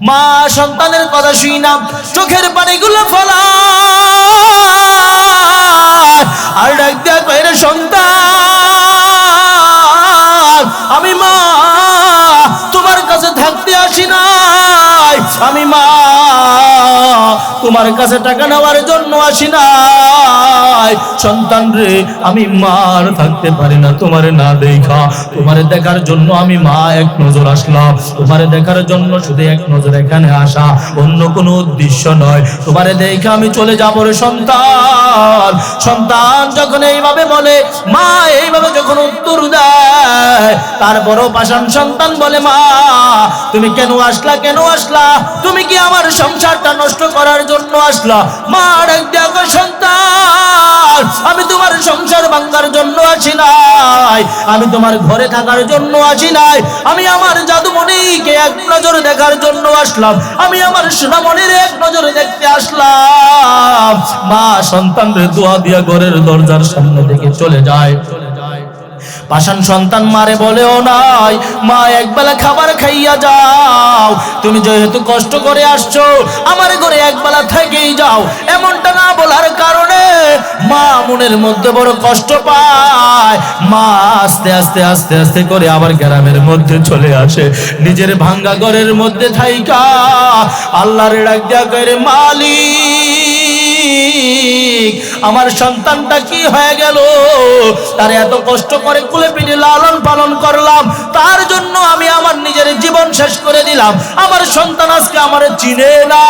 মা সন্তানের কথা শুই না চোখের পানিগুলো ফলায় আর ডাক দিয়া কয়, রে সন্তান, আমি মা তোমার কাছে থাকতে আসি নাই, আমি মা তোমার কাছে টাকা নেওয়ার জন্য আসি নাই। সন্তান রে, আমি মার থাকতে পারি না তোমারে না দেখা। তোমারে দেখার জন্য আমি মা এক নজর আসলাম। তোমারে দেখার জন্য শুধু এক নজর এখানে আসা, অন্য কোনো উদ্দেশ্য নয়। তোমারে দেখা আমি চলে যাবো রে সন্তান। সন্তান যখন এইভাবে বলে, মা এইভাবে যখন উত্তর দেয়, তারপরও পাষাণ সন্তান বলে, মা তুমি কেন আসলা, কেন আসলা? তুমি কি আমার সংসারটা নষ্ট করার জন্য আসলা? মা ডাক দিয়া কয়, সন্তান, আমি তোমার সংসার ভাঙার জন্য আসি নাই, আমি তোমার ঘরে থাকার জন্য আসি নাই, আমি আমার জাদুমণিকে এক নজর দেখার জন্য আসলাম, আমি আমার সোনামণির এক নজরে দেখতে আসলাম। মা সন্তানরে দোয়া দিয়া ঘরের দরজার সামনে থেকে চলে যায়। পাষাণ সন্তান মারে বলেও নাই, মা একবেলা খাবার খাইয়া যাও, তুমি যেহেতু কষ্ট করে আসছো আমার ঘরে একবেলা থেকেই যাও। এমনটা না বলার কারণে মা মনের মধ্যে বড় কষ্ট পায়। মা আস্তে আস্তে আস্তে আস্তে করে আবার গ্রামের মধ্যে চলে আসে, নিজের ভাঙ্গা ঘরের মধ্যে থাইকা আল্লাহর ডাক দিয়া কয়, মালিক, আমার সন্তানটা কি হয়ে গেল? তার এত কষ্ট করে কুলে পিঠে লালন পালন করলাম, তার জন্য আমি আমার নিজের জীবন শেষ করে দিলাম। আমার সন্তান আজকে আমারে চিনে না,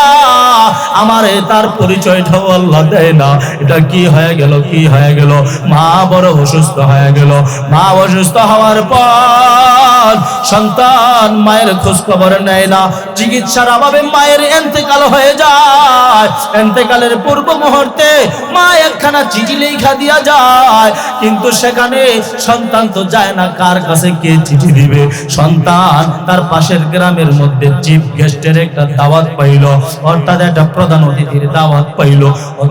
আমারে তার পরিচয়টাও আল্লাহ দেয় না। এটা কি হয়ে গেল, কি হয়ে গেল? মা বড় অসুস্থ হয়ে গেল। মা অসুস্থ হওয়ার পর সন্তান মায়ের খোঁজ খবর নেয় না। চিকিৎসার অভাবে মায়ের ইন্তেকাল হয়ে যায়। ইন্তেকালের পূর্ব মুহূর্তে মা একখানা চিঠি লেখা দিয়া যায়, কিন্তু সেখানে সন্তান তো যায় না, কার কাছে কে চিঠি দিবে? সন্তান তার পাশের গ্রামের মধ্যে চিফ গেস্টের একটা দাওয়াত পাইল, অর্থাৎ একটা প্রধান অতিথির দাওয়াত পাইল।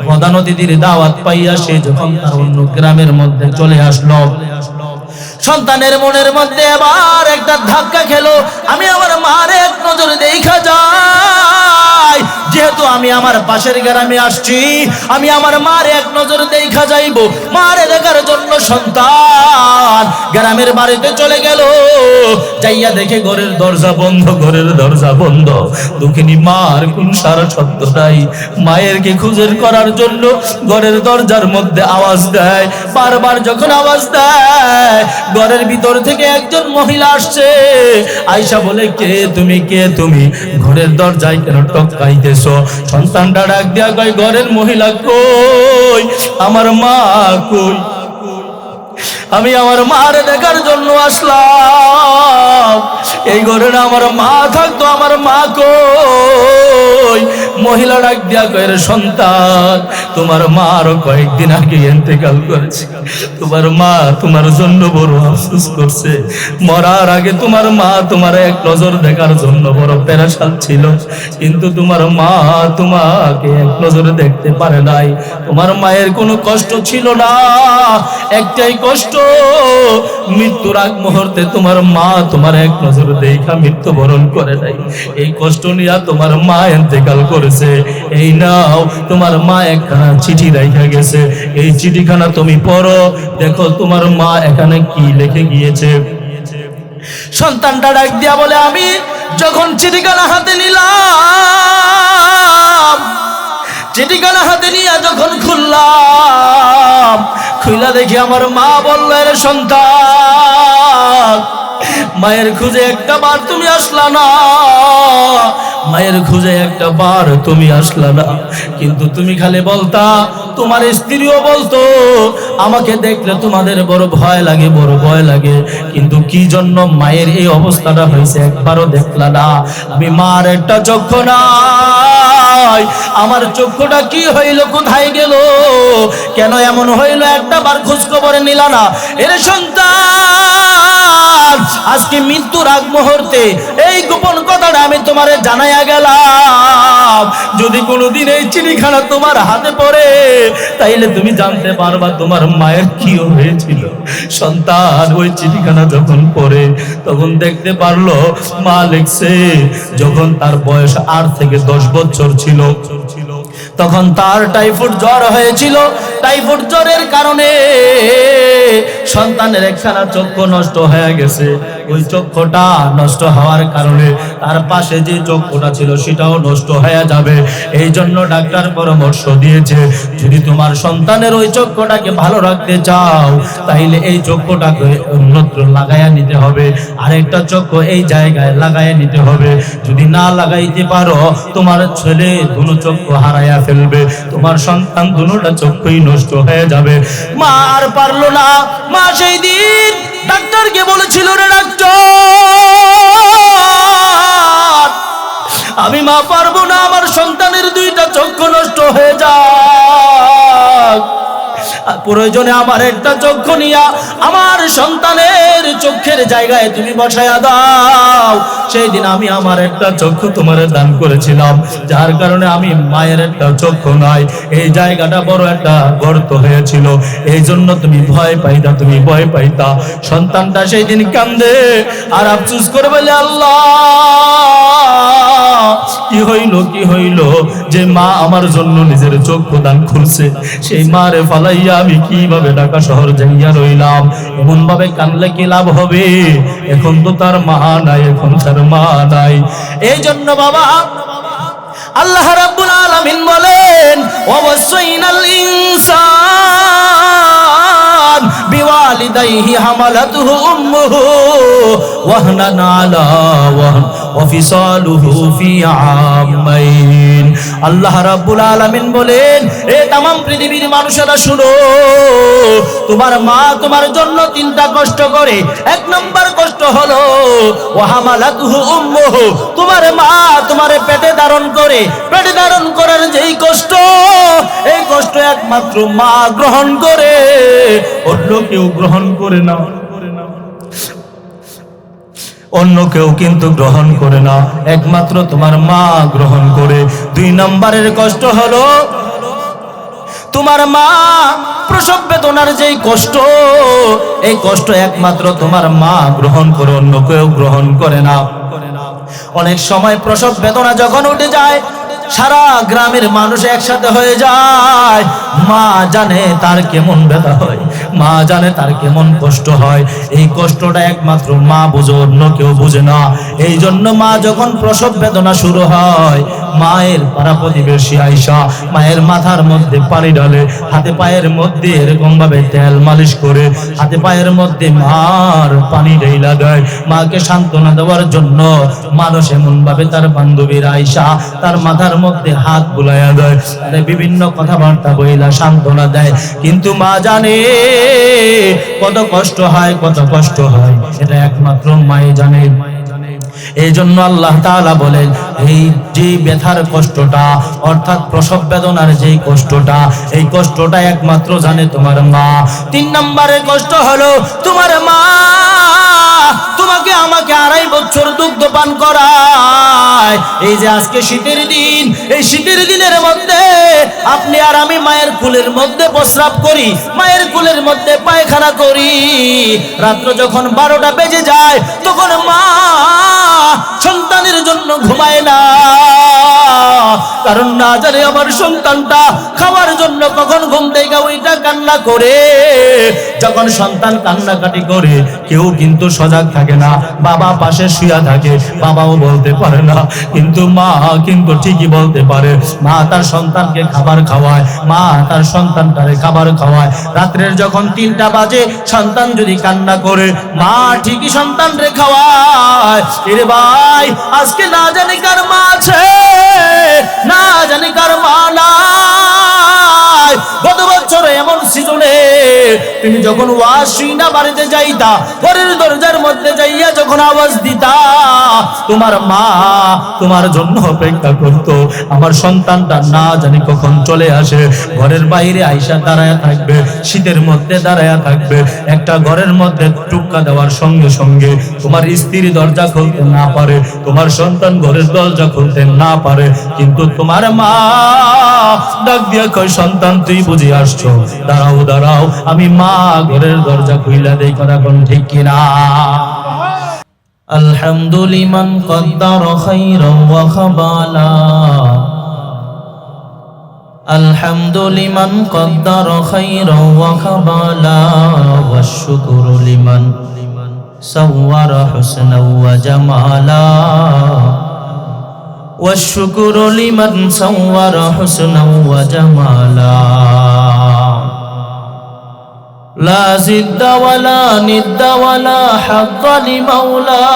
প্রধান অতিথির দাওয়াত পাইয়া সে যখন তার অন্য গ্রামের মধ্যে চলে আসলো, সন্তানের মনের মধ্যে এবার একটা ধাক্কা খেলো, আমি আমার মার এক নজর দেখা যাই, যেহেতু আমি আমার পাশের গ্রামে আসছি, আমি আমার মার এক নজর দেখা যাইব। মারে দেখার জন্য সন্তান গ্রামের বাড়িতে চলে গেল। যাইয়া দেখে ঘরের দরজা বন্ধ, ঘরের দরজা বন্ধ। দুঃখিনী মার কোন সারা শব্দ নাই। মায়েরকে খুঁজে করার জন্য ঘরের দরজার মধ্যে আওয়াজ দেয়। বারবার যখন আওয়াজ দেয়, ঘরের ভিতর থেকে একজন মহিলা আসছে। আয়শা বলে, কে তুমি, কে তুমি? ঘরের দরজায় কেন টপকাইতেছো? সন্তানটা ডাক দিয়া কয়, ঘরের মহিলা কই, আমার মা কই? আমি আমার মারে দেখার জন্য আসলাম। এই ঘরে না আমার মা থাকতো, আমার মা কই? মহিলা ডাক দিয়া কয়, রে সন্তান, তোমার মা আরো কয়েকদিন আগে ইন্তেকাল করেছে। তোমার মা তোমার জন্য বড় আফসোস করছে। মরার আগে তোমার মা তোমার এক নজর দেখার জন্য বড় পেরেশান ছিল, কিন্তু তোমার মা তোমাকে এক নজরে দেখতে পারে নাই। তোমার মায়ের কোনো কষ্ট ছিল না, একটাই কষ্ট, মৃত্যুর আগ মুহূর্তে তোমার মা তোমার এক নজর দেখা মৃত্যুবরণ করে নাই। এই কষ্ট নিয়ে তোমার মা ইন্তেকাল করেছে। এই নাও, তোমার মা একখানা চিঠি রাইখা গেছে, এই চিঠিখানা তুমি পড়ো, দেখো তোমার মা এখানে কি লিখে গিয়েছে। সন্তানটা ডাক দিয়া বলে, আমি যখন চিঠিখানা হাতে নিলাম, চিঠিখানা হাতে নিয়ে যখন খুললাম, খুইলা দেখি আমার মা বলল, রে সন্তান, মায়ের খুঁজে একটা বার তুমি আসলা না, মায়ের খুঁজে একটা বার তুমি আসলা না, কিন্তু তুমি খালি বলতা, তোমার স্ত্রীও বলতো আমাকে দেখলে তোমাদের বড় ভয় লাগে, বড় ভয় লাগে, কিন্তু কি জন্য মায়ের এই অবস্থাটা হয়েছে একবারও দেখলা না। আমি মার একটা চক্ষু নাই, আমার চক্ষুটা কি হইল, কোথায় গেল, কেন এমন হইল, একটা বার খোঁজ খবর নিলা না। এরে সন্তান, আজকে মৃত্যুর আগ মুহূর্তে এই গোপন কথাটা আমি তোমারে জানাইয়া গেলাম। যদি কোনোদিন এই চিঠিখানা তোমার হাতে পড়ে তাইলে তুমি জানতে পারবা তোমার মায়ের কি হয়েছিল। সন্তান ওই চিঠিখানা যখন পড়ে তখন দেখতে পারলো মা লিখছে যখন তার বয়স 8 থেকে 10 বছর ছিল তখন তার টাইফয়েড জ্বর হয়েছিল। টাইফয়েড জ্বরের কারণে সন্তানের একখানা চক্ষু নষ্ট হয়ে গেছে। ওই চক্ষুটা নষ্ট হওয়ার কারণে তার পাশে যে চক্ষুটা ছিল সেটাও নষ্ট হয়ে যাবে। এই জন্য ডাক্তার পরামর্শ দিয়েছে যদি তোমার সন্তানের ওই চক্ষুটাকে ভালো রাখতে চাও তাইলে এই চক্ষুটাকে অন্যত্র লাগাইয়া নিতে হবে, আরেকটা চক্ষু এই জায়গায় লাগাইয়া নিতে হবে। যদি না লাগাইতে পারো তোমার ছেলে দুটো চক্ষু হারাইয়া ফেলবে, তোমার সন্তান দুটোটা চক্ষুই নষ্ট হয়ে যাবে। মা আর পারলো না। মা সেই দিন ডাক্তারকে বলেছিল, রে ডাক্তার, আমি মা পারবো না, আমার সন্তানের 2টা চক্ষু নষ্ট হয়ে যাক, প্রয়োজনে আমার একটা চক্ষু নিয়া আমার সন্তানের চোখের জায়গায় তুমি বসায়া দাও। সেই দিন আমি আমার একটা চক্ষু তোমার দান করেছিলাম, যার কারণে আমি মায়ের একটা চক্ষু নাই, এই জায়গাটা বড় একটা গর্ত হয়েছিল, এই জন্য তুমি ভয় পাইতা। সন্তানটা সেই দিন কান্দে আর আফসোস করে বলে, আল্লাহ কি হইল যে মা আমার জন্য নিজের চক্ষু দান করছে, সেই মারে ফালাইয়া আমি কিভাবে ঢাকা শহর যাইয়া রইলাম। এমন ভাবে কানলে কি লাভ হবে? এখন তো তার মা নাই, এই জন্য বাবা আল্লাহ রাব্বুল আলামিন বলেন, ওয়াসাইনাল ইনসান বিওয়ালিদাইহি হামালাতুহু উম্মুহু ওয়াহনান আলা ওয়াহন ওয়া ফিসালুহু ফি আমাইন। আল্লাহ রাব্বুল আলামিন বলেন, এ तमाम পৃথিবীর মানুষেরা শুনো, তোমার মা তোমার জন্য 3টা কষ্ট করে। 1 নম্বর কষ্ট হলো ওয়া হামালাতুহু উম্মুহু, তোমার মা তোমারে পেটে ধারণ করে, পেটে ধারণ করার যেই কষ্ট, এই কষ্ট একমাত্র মা গ্রহণ করে, অন্য কেউ গ্রহণ করে না, অন্য কেউ কিন্তু গ্রহণ করে না, একমাত্র তোমার মা গ্রহণ করে। 2 নম্বরের কষ্ট হলো তোমার মা প্রসব বেদনার যেই কষ্ট, এই কষ্ট একমাত্র তোমার মা গ্রহণ করে, অন্য কেউ গ্রহণ করে না। অনেক সময় প্রসব বেদনা যখন উঠে যায়, সারা গ্রামের মানুষ একসাথে হয়ে যায়, মা জানে তার কেমন ব্যথা হয়, মা জানে তার কেমন কষ্ট হয়, এই কষ্টটা একমাত্র মা বোঝে, অন্য কেউ বোঝে না। এই জন্য মা যখন প্রসব বেদনা শুরু হয়, মায়ের পাড়া প্রতিবেশী আইসা মায়ের মাথার মধ্যে পানি ঢালে, হাতে পায়ের মধ্যে এরকম ভাবে তেল মালিশ করে, হাতে পায়ের মধ্যে মার পানি ঢেলা দেয়, মাকে সান্ত্বনা দেওয়ার জন্য মানুষ এমন ভাবে তার বান্ধবীর আইসা তার মাথার মধ্যে হাত বুলাইয়া দেয়, বিভিন্ন কথাবার্তা বইলা সান্ত্বনা দেয়। কিন্তু মা জানে কত কষ্ট হয়, এটা একমাত্র মাই জানে। এই জন্য আল্লাহ তাআলা বলেন, এই যে ব্যথার কষ্টটা অর্থাৎ প্রসব বেদনার যেই কষ্টটা, এই কষ্টটা একমাত্র জানে তোমার মা। 3 নম্বরের কষ্ট হলো তোমার মা তোমাকে আমাকে 2.5 বছর দুগ্ধ পান করায়। এই যে আজকে শীতের দিন, এই শীতের দিনের মধ্যে আপনি আর আমি মায়ের কোলের মধ্যে প্রস্রাব করি, মায়ের কোলের মধ্যে পায়খানা করি, রাত্র যখন 12টা বেজে যায় তখন মা সন্তানের জন্য ঘুমায় না, কারণ না জানে আমার সন্তানটা খাওয়ার জন্য কখন ঘুম থেকে ওইটা কান্না করে। যখন সন্তান কান্নাকাটি করে কেউ কিন্তু সজাগ থাকে না, বাবা পাশে শুয়ে থাকে, বাবাও বলতে পারে না, কিন্তু মা কিন্তু ঠিকই বলতে পারে। মা তার সন্তানকে খাবার খাওয়ায়, মা তার সন্তানটারে খাবার খাওয়ায়। রাত্রের যখন 3টা বাজে সন্তান যদি কান্না করে, মা ঠিকই সন্তানরে খাওয়ায়। এরে ভাই, আজকে না জানি কার মা আছে, না জানি কার মা নাই। গত বছর এমন সিজনে তুমি যখন ওয়াজ শুইনা বাড়িতে যাইতা, ঘরের দরজার মধ্যে যাইয়া যখন আওয়াজ দিতা, তোমার মা তোমার জন্য অপেক্ষা করত। আমার সন্তানটা না জানি কখন চলে আসে, ঘরের বাইরে আইসা দাঁড়ায়া থাকবে, শীতের মধ্যে দাঁড়ায়া থাকবে। একটা ঘরের মধ্যে টুক্কা দেওয়ার সঙ্গে সঙ্গে তোমার স্ত্রী দরজা খুলতে না পারে, তোমার সন্তান ঘরের দরজা খুলতে না পারে, কিন্তু তোমার মা ডাক দিয়া কয়, সন্তান তুই বুঝি আসছো, দাঁড়াও দাঁড়াও, আমি মা ঘরের দরজা খুইলা দেই। কথা কোন ঠিক কিনা? আলহামদুলিমান কদ্দার খাইরান ওয়া খাবালা, আলহামদুলিমান কদ্দার খাইরান ওয়া খাবালা, ওয়াশ শুকরু লিমান সাওয়ারা হুসনান ওয়া জামালা, ওয়াশ শুকরু লিমান সাওয়ারা হুসনান ওয়া জামালা। لا زد ولا ند ولا حظ لمولى،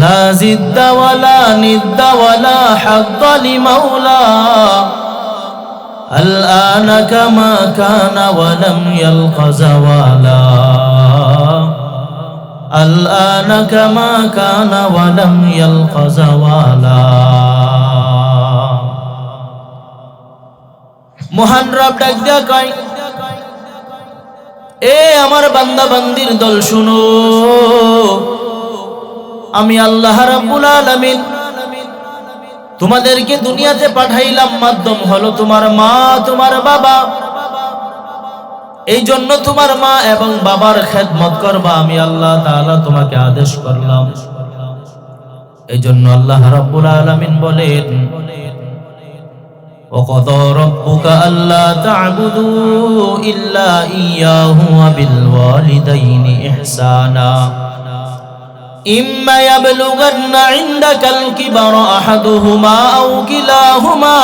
لا زد ولا ند ولا حظ لمولى، الآن كما كان ولم يلق زوالا، الآن كما كان ولم يلق زوالا। মহান রব ডাক দিয়া কয়, এ আমার বান্দা বান্দির দল শুনো, আমি আল্লাহ রাব্বুল আলামিন তোমাদেরকে দুনিয়াতে পাঠাইলাম, মাধ্যম হলো তোমার মা তোমার বাবা। এই জন্য তোমার মা এবং বাবার খেদমত করবা, আমি আল্লাহ তাআলা তোমাকে আদেশ করলাম। এই জন্য আল্লাহ রাব্বুল আলামিন বলেন, وَقَضَى رَبُّكَ أَلَّا تَعْبُدُوا إِلَّا إِيَّاهُ وَبِالْوَالِدَيْنِ إِحْسَانًا إِمَّا يَبْلُغَنَّ عِندَكَ الْكِبَرَ أَحَدُهُمَا أَوْ كِلَاهُمَا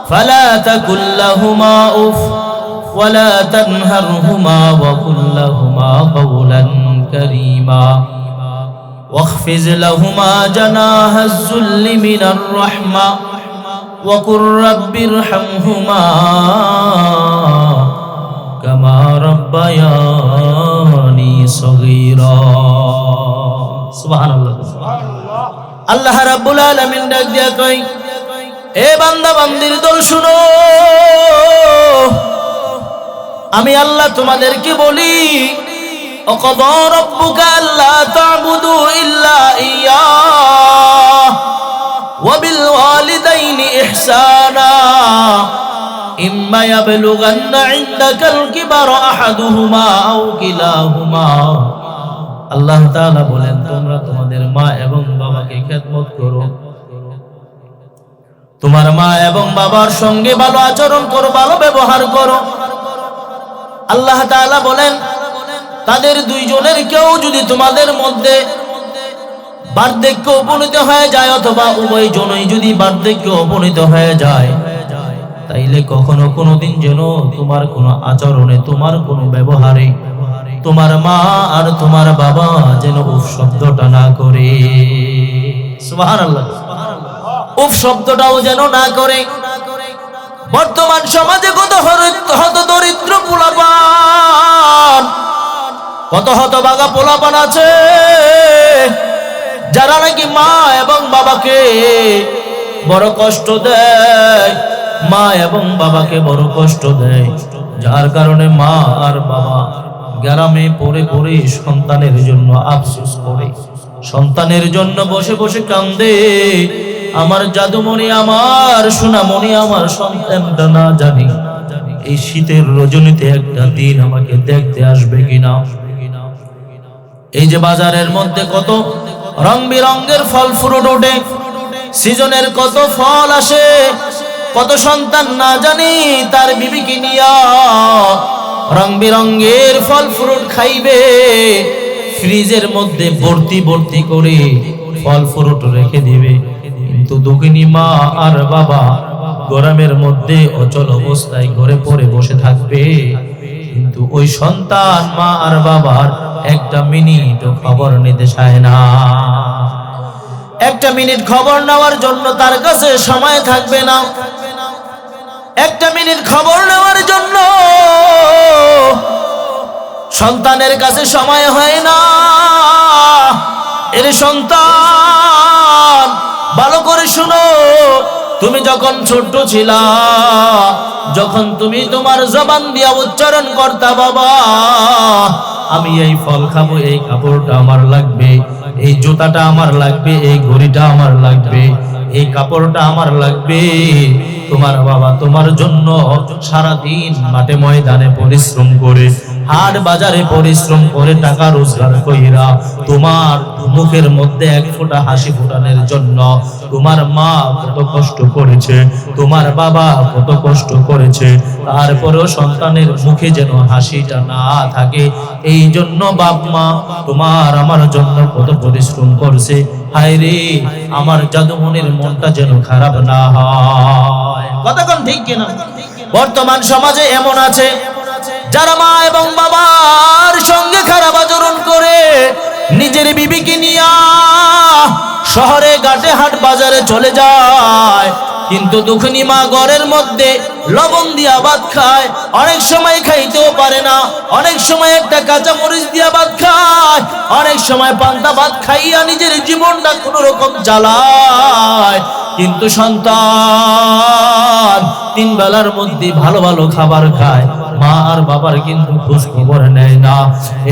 فَلَا تَقُل لَّهُمَا أُفٍّ وَلَا تَنْهَرْهُمَا وَقُل لَّهُمَا قَوْلًا كَرِيمًا وَاخْفِضْ لَهُمَا جَنَاحَ الذُّلِّ مِنَ الرَّحْمَةِ وَقُل رَّبِّ ارْحَمْهُمَا كَمَا رَبَّيَانِي صَغِيرًا। সুবহানাল্লাহ। আল্লাহ রাব্বুল আলামিন ডাক দিয়া কয়, এ বান্দা বান্দির দল শুনো, আমি আল্লাহ তোমাদেরকে বলি, وَقَضَى رَبُّكَ أَلَّا تَعْبُدُوا إِلَّا إِيَّاهُ وَبِالْوَالِدَيْنِ إِحْسَانًا إِمَّا يَبْلُغَنَّ عِندَكَ الْكِبَرَ أَحَدُهُمَا أَوْ كِلَاهُمَا। আল্লাহ তাআলা বলেন, তোমরা তোমাদের মা এবং বাবাকে খেদমত করো, তোমার মা এবং বাবার সঙ্গে ভালো আচরণ করো, ভালো ব্যবহার করো। আল্লাহ তাআলা বলেন, তাদের দুইজনের কেউ যদি তোমাদের মধ্যে বার্ধক্য উপনীত হয়ে যায়, অথবা উভয় জনই যদি বার্ধক্য উপনীত হয়ে যায়, তাইলে কখনো কোনোদিন যেন তোমার কোনো আচরণে, তোমার কোনো ব্যবহারে তোমার মা আর তোমার বাবা যেন উফ শব্দটা না করে। সুবহানাল্লাহ। উফ শব্দটাও যেন না করে। বর্তমান সমাজে কত হত দরিদ্র পোলাপান, কত হতভাগা পোলাপান আছে যারা নাকি মা এবং বাবাকে বড় কষ্ট দেয়, মা এবং বাবাকে বড় কষ্ট দেয়, যার কারণে মা আর বাবা গ্রামে পড়ে পড়ে সন্তানের জন্য আফসোস করে, সন্তানের জন্য বসে বসে কান্দে, আমার জাদুমণি, আমার সোনামণি, আমার সন্তানটা না জানি এই শীতের রজনীতে একটা দিন আমাকে দেখতে আসবে কিনা। এই যে বাজারের মধ্যে কত রং বিরঙ্গের ফল ফ্রুট ওঠে, সিজনের কত ফল আসে, কত সন্তান না জানি তার বিবিকে নিয়া রং বিরঙ্গের ফল ফ্রুট খাইবে, ফ্রিজের মধ্যে ভর্তি ভর্তি করে ফল ফ্রুট রেখে দিবে, কিন্তু দুঃখিনী মা আর বাবা গরমের মধ্যে অচল অবস্থায় ঘরে পড়ে বসে থাকবে, কিন্তু ওই সন্তান মা আর বাবার একটা মিনিট খবর নিতে চায় না। একটা মিনিট খবর নেওয়ার জন্য তার কাছে সময় থাকবে না। একটা মিনিট খবর নেওয়ার জন্য সন্তানের কাছে সময় হয় না। এর সন্তান, ভালো করে শুনো, তুমি যখন ছোট ছিলা, যখন তুমি তোমার জবান দিয়া উচ্চারণ করতা, বাবা আমি এই ফল খাবো, এই কাপড়টা আমার লাগবে, এই জুতাটা আমার লাগবে, এই ঘড়িটা আমার লাগবে, এই কাপড়টা আমার লাগবে, তোমার বাবা তোমার জন্য সারাদিন মাঠে ময়দানে পরিশ্রম করে, হাট বাজারে পরিশ্রম করে টাকা রোজগার কইরা তোমার মুখের মধ্যে এক ফোঁটা হাসি ফোটানোর জন্য তোমার মা কত কষ্ট করেছে, তোমার বাবা কত কষ্ট করেছে, তারপরেও সন্তানের মুখে যেন হাসিটা না থাকে, এই জন্য বাপ মা তোমার আমার জন্য কত পরিশ্রম করছে। হায় রে, আমার জাদুমনির মনটা যেন খারাপ না হয়। কতক্ষণ ঠিক কিনা? বর্তমান সমাজে এমন আছে যারা মা এবং বাবার সঙ্গে খারাপ আচরণ করে, নিজের বিবিকে নিয়ে শহরে ঘাটে হাট বাজারে চলে যায়, কিন্তু দুঃখিনী মা ঘরের মধ্যে লবণ দিয়া ভাত খায়, অনেক সময় খাইতেও পারে না, অনেক সময় একটা কাঁচা মরিচ দিয়া ভাত খায়, অনেক সময় পান্তা ভাত খাইয়া নিজের জীবনটা কোন রকম জ্বালায়। কিন্তু সন্তান তিন বেলার মধ্যে ভালো ভালো খাবার খায়, মা আর বাবার কিন্তু খোঁজ খবর নেয় না।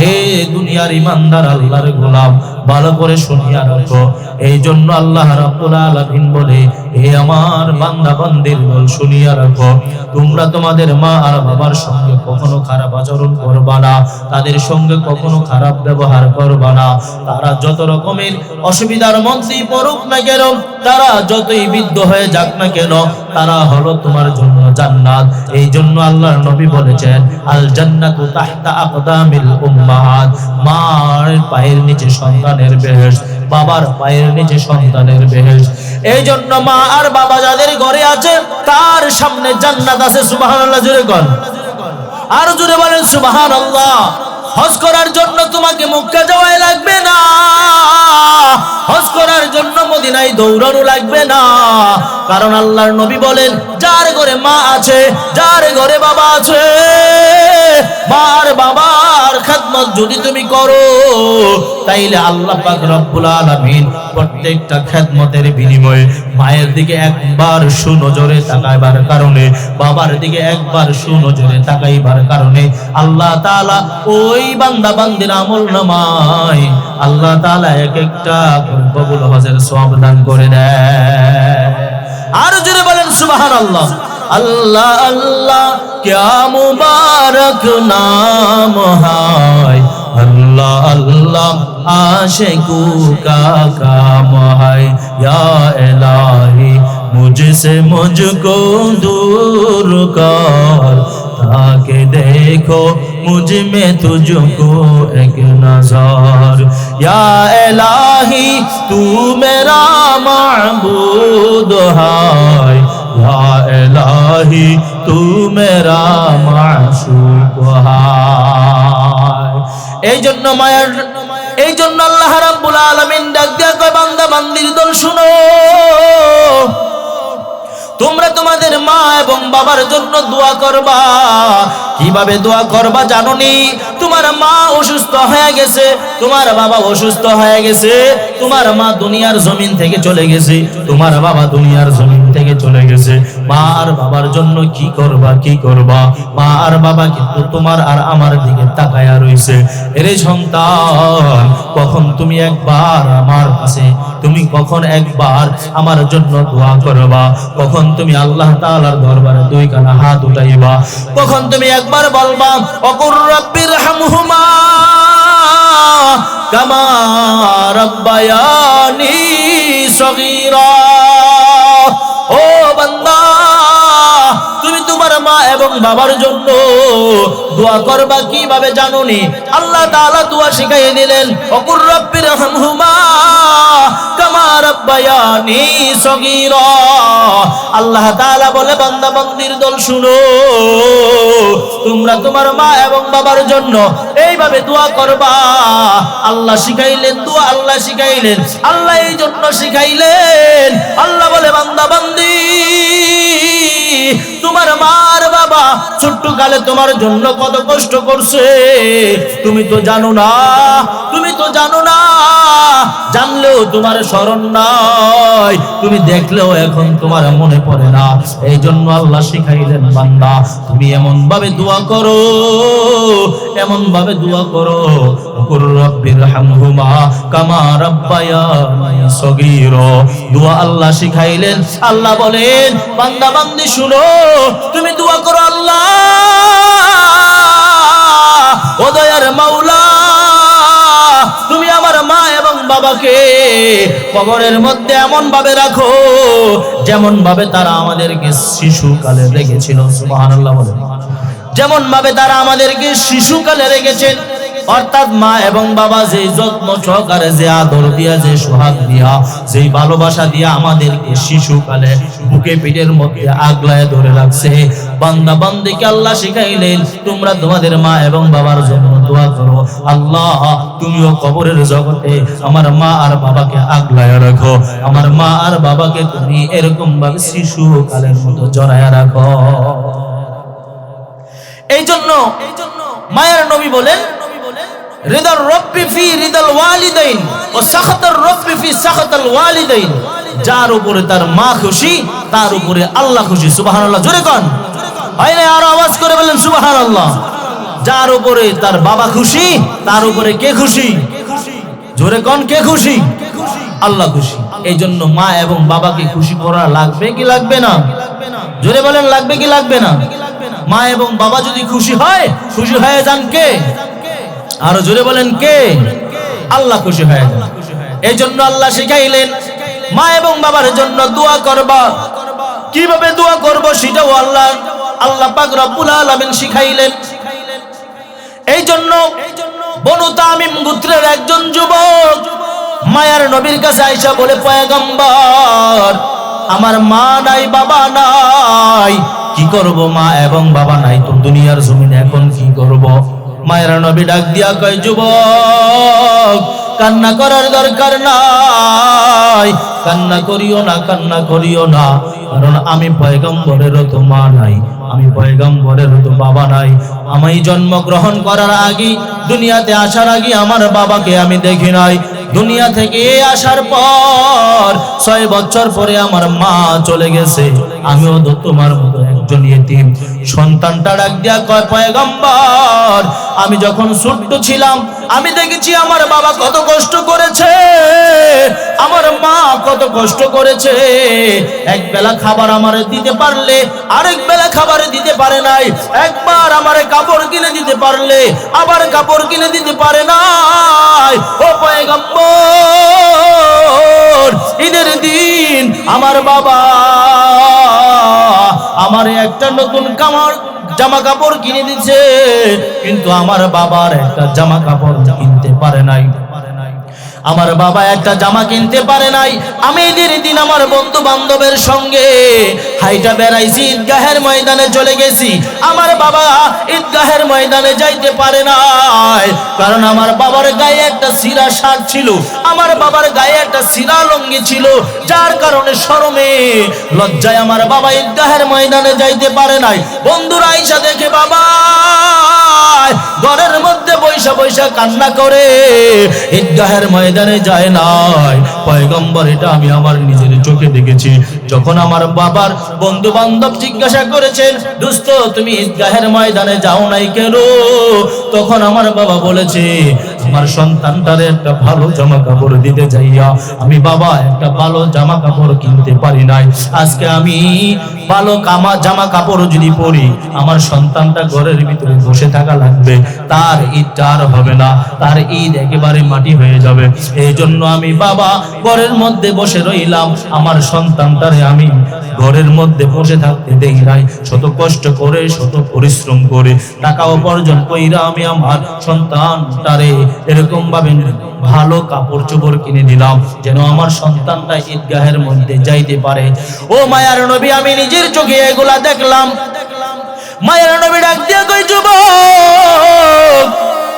এই দুনিয়ার ইমানদার আল্লাহর গোলাম, ভালো করে শুনিয়া রাখো। এই জন্য আল্লাহ রাব্বুল আলামিন বলে, হে আমার বান্দা বান্দির দল, শুনিয়া রাখো, তোমরা তোমাদের মা আর বাবার সঙ্গে কখনো খারাপ আচরণ করবা না, তাদের সঙ্গে কখনো খারাপ ব্যবহার করবা না। তারা যত রকমের অসুবিধার মধ্যে পড়ুক না কেন, তারা যতই বৃদ্ধ হয়ে যাক না কেন, তারা হলো তোমার জন্য জান্নাত। এই জন্য আল্লাহর নবী বলেছেন, আল জান্নাতু তাহতা আকদামিল উম্মাহাত, মার পায়ের নিচে সন্তানের বেহেশত, বাবার পায়ের নিচে সন্তানের বেহেশত। এই জন্য মা আর বাবা যাদের ঘরে আছে তার সামনে জান্নাত আছে। সুবহানাল্লাহ, জোরে বল, আর জোরে বলেন সুবহানাল্লাহ। হজ করার জন্য তোমাকে মক্কা যাওয়াই লাগবে না, হজ করার জন্য মদিনায় দৌড়ানো লাগবে না, কারণ আল্লাহর নবী বলেন, যার ঘরে মা আছে, যার ঘরে বাবা আছে, মার বাবার খেদমত যদি তুমি করো, তাইলে আল্লাহ পাক রব্বুল আলামিন প্রত্যেকটা খেদমতের বিনিময়ে মায়ের দিকে একবার সুনজরে তাকাইবার কারণে, বাবার দিকে একবার সুনজরে তাকাইবার কারণে আল্লাহ তাআলা ওই বান্দা বান্দির আমল নামায় আল্লাহ তাআলা এক একটা কবুল হজের সওয়াব দান করে দেয়। আর জোরে বলেন সুবহানাল্লাহ। আল্লাহ আল্লাহ क्या मुबारक नाम है, अल्लाह अल्लाह आशिकू का काम है, या इलाही मुझसे मुझको दूर कर, ताकि देखो मुझ में तुझको एक नजर, या इलाही तू मेरा माबूद है, या इलाही तू मेरा माशूक है। এই জন্য মায়ের, এই জন্য আল্লাহ রাব্বুল আলামিন ডাক দিয়া কয়, বান্দা বান্দির দল শুনো, তোমরা তোমাদের মা এবং বাবার জন্য দোয়া করবা। কিভাবে দোয়া করবা জানোনি? তোমার মা অসুস্থ হয়ে গেছে, তোমার বাবা অসুস্থ হয়ে গেছে, তোমার মা দুনিয়ার জমিন থেকে চলে গেছে, তোমার বাবা দুনিয়ার জমিন থেকে চলে গেছে, মা আর বাবার জন্য কি করবা, কি করবা? মা আর বাবা কিন্তু তোমার আর আমার দিকে তাকায়া রইছে। এরে সন্তান, কখন তুমি একবার আমার কাছে, তুমি কখন একবার আমার জন্য দোয়া করবা? কখন তুমি আল্লাহ তাআলার দরবারে দুই কানা হাত উঠাইবা? কখন তুমি একবার বলবা, ওকুর রাব্বির হামহুমা কামা রাব্বায়ানি সগীরা? ও বান্দা, তুমি তোমার মা এবং বাবার জন্য দোয়া করবা কিভাবে জানোনি? আল্লাহ তাআলা দোয়া শিখাইয়ে দিলেন, ওকুর রাব্বির হামহুমা কামা রাব্বায়ানি সগীরা। আল্লাহ তাআলা বলে, বান্দা বান্দির দল শুনো, তোমরা তোমার মা এবং বাবার জন্য এইভাবে দোয়া করবা। আল্লাহ শিখাইলেন দোয়া, আল্লাহ শিখাইলেন, আল্লাহ এই জন্য শিখাইলেন। আল্লাহ বলে, বান্দা বান্দি তোমার মা আর বাবা ছোট্ট কালে তোমার জন্য কত কষ্ট করছে, তুমি তো জানো না, তুমি তো জানো না। জানলেও তোমার স্মরণ নাই, তুমি দেখলেও এখন তোমার মনে পড়ে না। এই জন্য আল্লাহ শিখাইলেন, বান্দা তুমি এমন ভাবে দোয়া করো, এমন ভাবে দোয়া করো, কুর রব্বিরহামহুমা কামা রাব্বায়ানি সগীরা। দোয়া আল্লাহ শিখাইলেন। আল্লাহ বলেন, বান্দা বান্দি শুনো, তুমি দোয়া করো, আল্লাহ ও দয়ার মাওলা, তুমি আমার মা এবং বাবাকে কবরের মধ্যে এমন ভাবে রাখো যেমন ভাবে তারা আমাদেরকে শিশুকালে রেখেছিল। সুবহানাল্লাহ বলেন, যেমন ভাবে তারা আমাদেরকে শিশুকালে রেখেছেন। অর্থাৎ মা এবং বাবা যে যত্ন সহকারে, যে আদর দিয়া, যে সোহাগ দিয়া, যে ভালোবাসা দিয়া আমাদেরকে শিশুকালে বুকে পিঠের মধ্যে আগলায় ধরে রাখছে, বান্দা বান্দিকে আল্লাহ শিখাইলেন, তোমরা তোমাদের মা এবং বাবার জন্য দোয়া করো, আল্লাহ তুমিও কবরের জগতে আমার মা আর বাবাকে আগলায় রাখো, আমার মা আর বাবাকে তুমি এরকম ভাবে শিশুকালের মতো জড়ায় রাখো। এই জন্য মায়ের নবী বলেন, রিদার রব্বি ফি রিদাল ওয়ালিদাইন ও সাখাতার রব্বি ফি সাখাতাল ওয়ালিদাইন। যার উপরে তার মা খুশি, তার উপরে আল্লাহ খুশি। সুবহানাল্লাহ, জোরে কোন হয় না, আর আওয়াজ করে বলেন সুবহানাল্লাহ। যার উপরে তার বাবা খুশি, তার উপরে কে খুশি? জোরে কোন, কে খুশি? আল্লাহ খুশি। এই জন্য মা এবং বাবাকে খুশি করা লাগবে কি লাগবে না? জোরে বলেন, লাগবে কি লাগবে না? মা এবং বাবা যদি খুশি হয়, খুশি হয়ে যান কে? আরো জোরে বলেন, কে? আল্লাহ খুশি হয়ে যান। এই জন্য আল্লাহ শিখাইলেন, মা এবং বাবার জন্য দোয়া করবা। কিভাবে দোয়া করব সেটাও আল্লাহ পাক রব্বুল আলামিন শিখাইলেন। এই জন্য বনু তামিম গোত্রের একজন যুবক মায়ার নবীর কাছে আয়েশা বলে, পয়গম্বর আমার মা নাই, বাবা নাই, কি করব? মা এবং বাবা নাই তো দুনিয়ার জমিনে, এখন কি করব? মায়ের নবী ডাক দিয়া কয়, যুবক কান্না করার দরকার নাই, কান্না করিও না, কান্না করিও না, কারণ আমি পয়গম্বরেরও তো মা নাই, আমি পয়গম্বরেরও তো বাবা নাই। আমি জন্মগ্রহণ করার আগে, দুনিয়াতে আসার আগে আমার বাবাকে আমি দেখি নাই। দুনিয়া থেকে আসার পর 6 বছর পরে আমার মা চলে গেছে, আমিও তো তোমার মতো একজন ইতিম। সন্তানটা ডাক দিয়া কয়, পয়গম্বর আমি যখন ছোট্ট ছিলাম আমি দেখেছি আমার বাবা কত কষ্ট করেছে, আমার মা কত কষ্ট করেছে। এক বেলা খাবার আমারে দিতে পারলে আরেক বেলা খাবার দিতে পারে নাই, একবার আমারে কাপড় কিনে দিতে পারলে আবার কাপড় কিনে দিতে পারে নাই। ও পয়গম্বর, ঈদের দিন আমার বাবা আমারে একটা নতুন জামা কাপড় কিনে দিচ্ছে, কিন্তু আমার বাবার একটা জামা কাপড় কিনতে পারে নাই। আমার বাবা একটা জামা কিনতে পারে নাই। আমি ঈদের দিন আমার বন্ধু বান্ধবের সঙ্গে হাইটা বেড়াইছি, ঈদগাহের ময়দানে চলে গেছি। আমার বাবা ঈদগাহের ময়দানে যাইতে পারে নাই, কারণ আমার বাবার গায়ে একটা সিরা শার্ট ছিল, আমার বাবার গায়ে একটা সিরা লুঙ্গি ছিল, যার কারণে শরমে লজ্জায় আমার বাবা ঈদগাহের ময়দানে যাইতে পারে নাই। বন্ধুরা আয়েশা দেখে বাবা ঘরের মধ্যে বৈশা বৈশা কান্না করে, ঈদগাহের ময়দানে যায় নাই। পয়গম্বর এটা আমি আমার নিজের চোখে দেখেছি। যখন আমার বাবার বন্ধু বান্ধব জিজ্ঞাসা করেছেন, দোস্ত তুমি ঈদগাহের ময়দানে যাও নাই কেন? তখন আমার বাবা বলেছে, আমার সন্তানটারে একটা ভালো জামা কাপড় দিতে যাইয়া আমি বাবা একটা ভালো জামা কাপড় কিনতে পারি নাই। আজকে আমি ভালো জামা কাপড় যদি পরি, আমার সন্তানটা ঘরের ভিতরে বসে থাকা লাগবে, তার ঈদটা আর হবে না, তার ঈদ একেবারে মাটি হয়ে যাবে। এই জন্য আমি বাবা ঘরের মধ্যে বসে রইলাম, আমার সন্তানটারে আমি ঘরের মধ্যে বসে থাকতে দেই নাই। শত কষ্ট করে, শত পরিশ্রম করে, টাকা উপার্জন কইরা আমি আমার সন্তানটারে এরকম ভাবে ভালো কাপড় চোপড় কিনে দিলাম, যেন আমার সন্তানটা ঈদগাহের মধ্যে যাইতে পারে। ও মায়ার নবী, আমি নিজের চোখে এগুলা দেখলাম। মায়ের নবী ডাক দিয়া কই, যুবক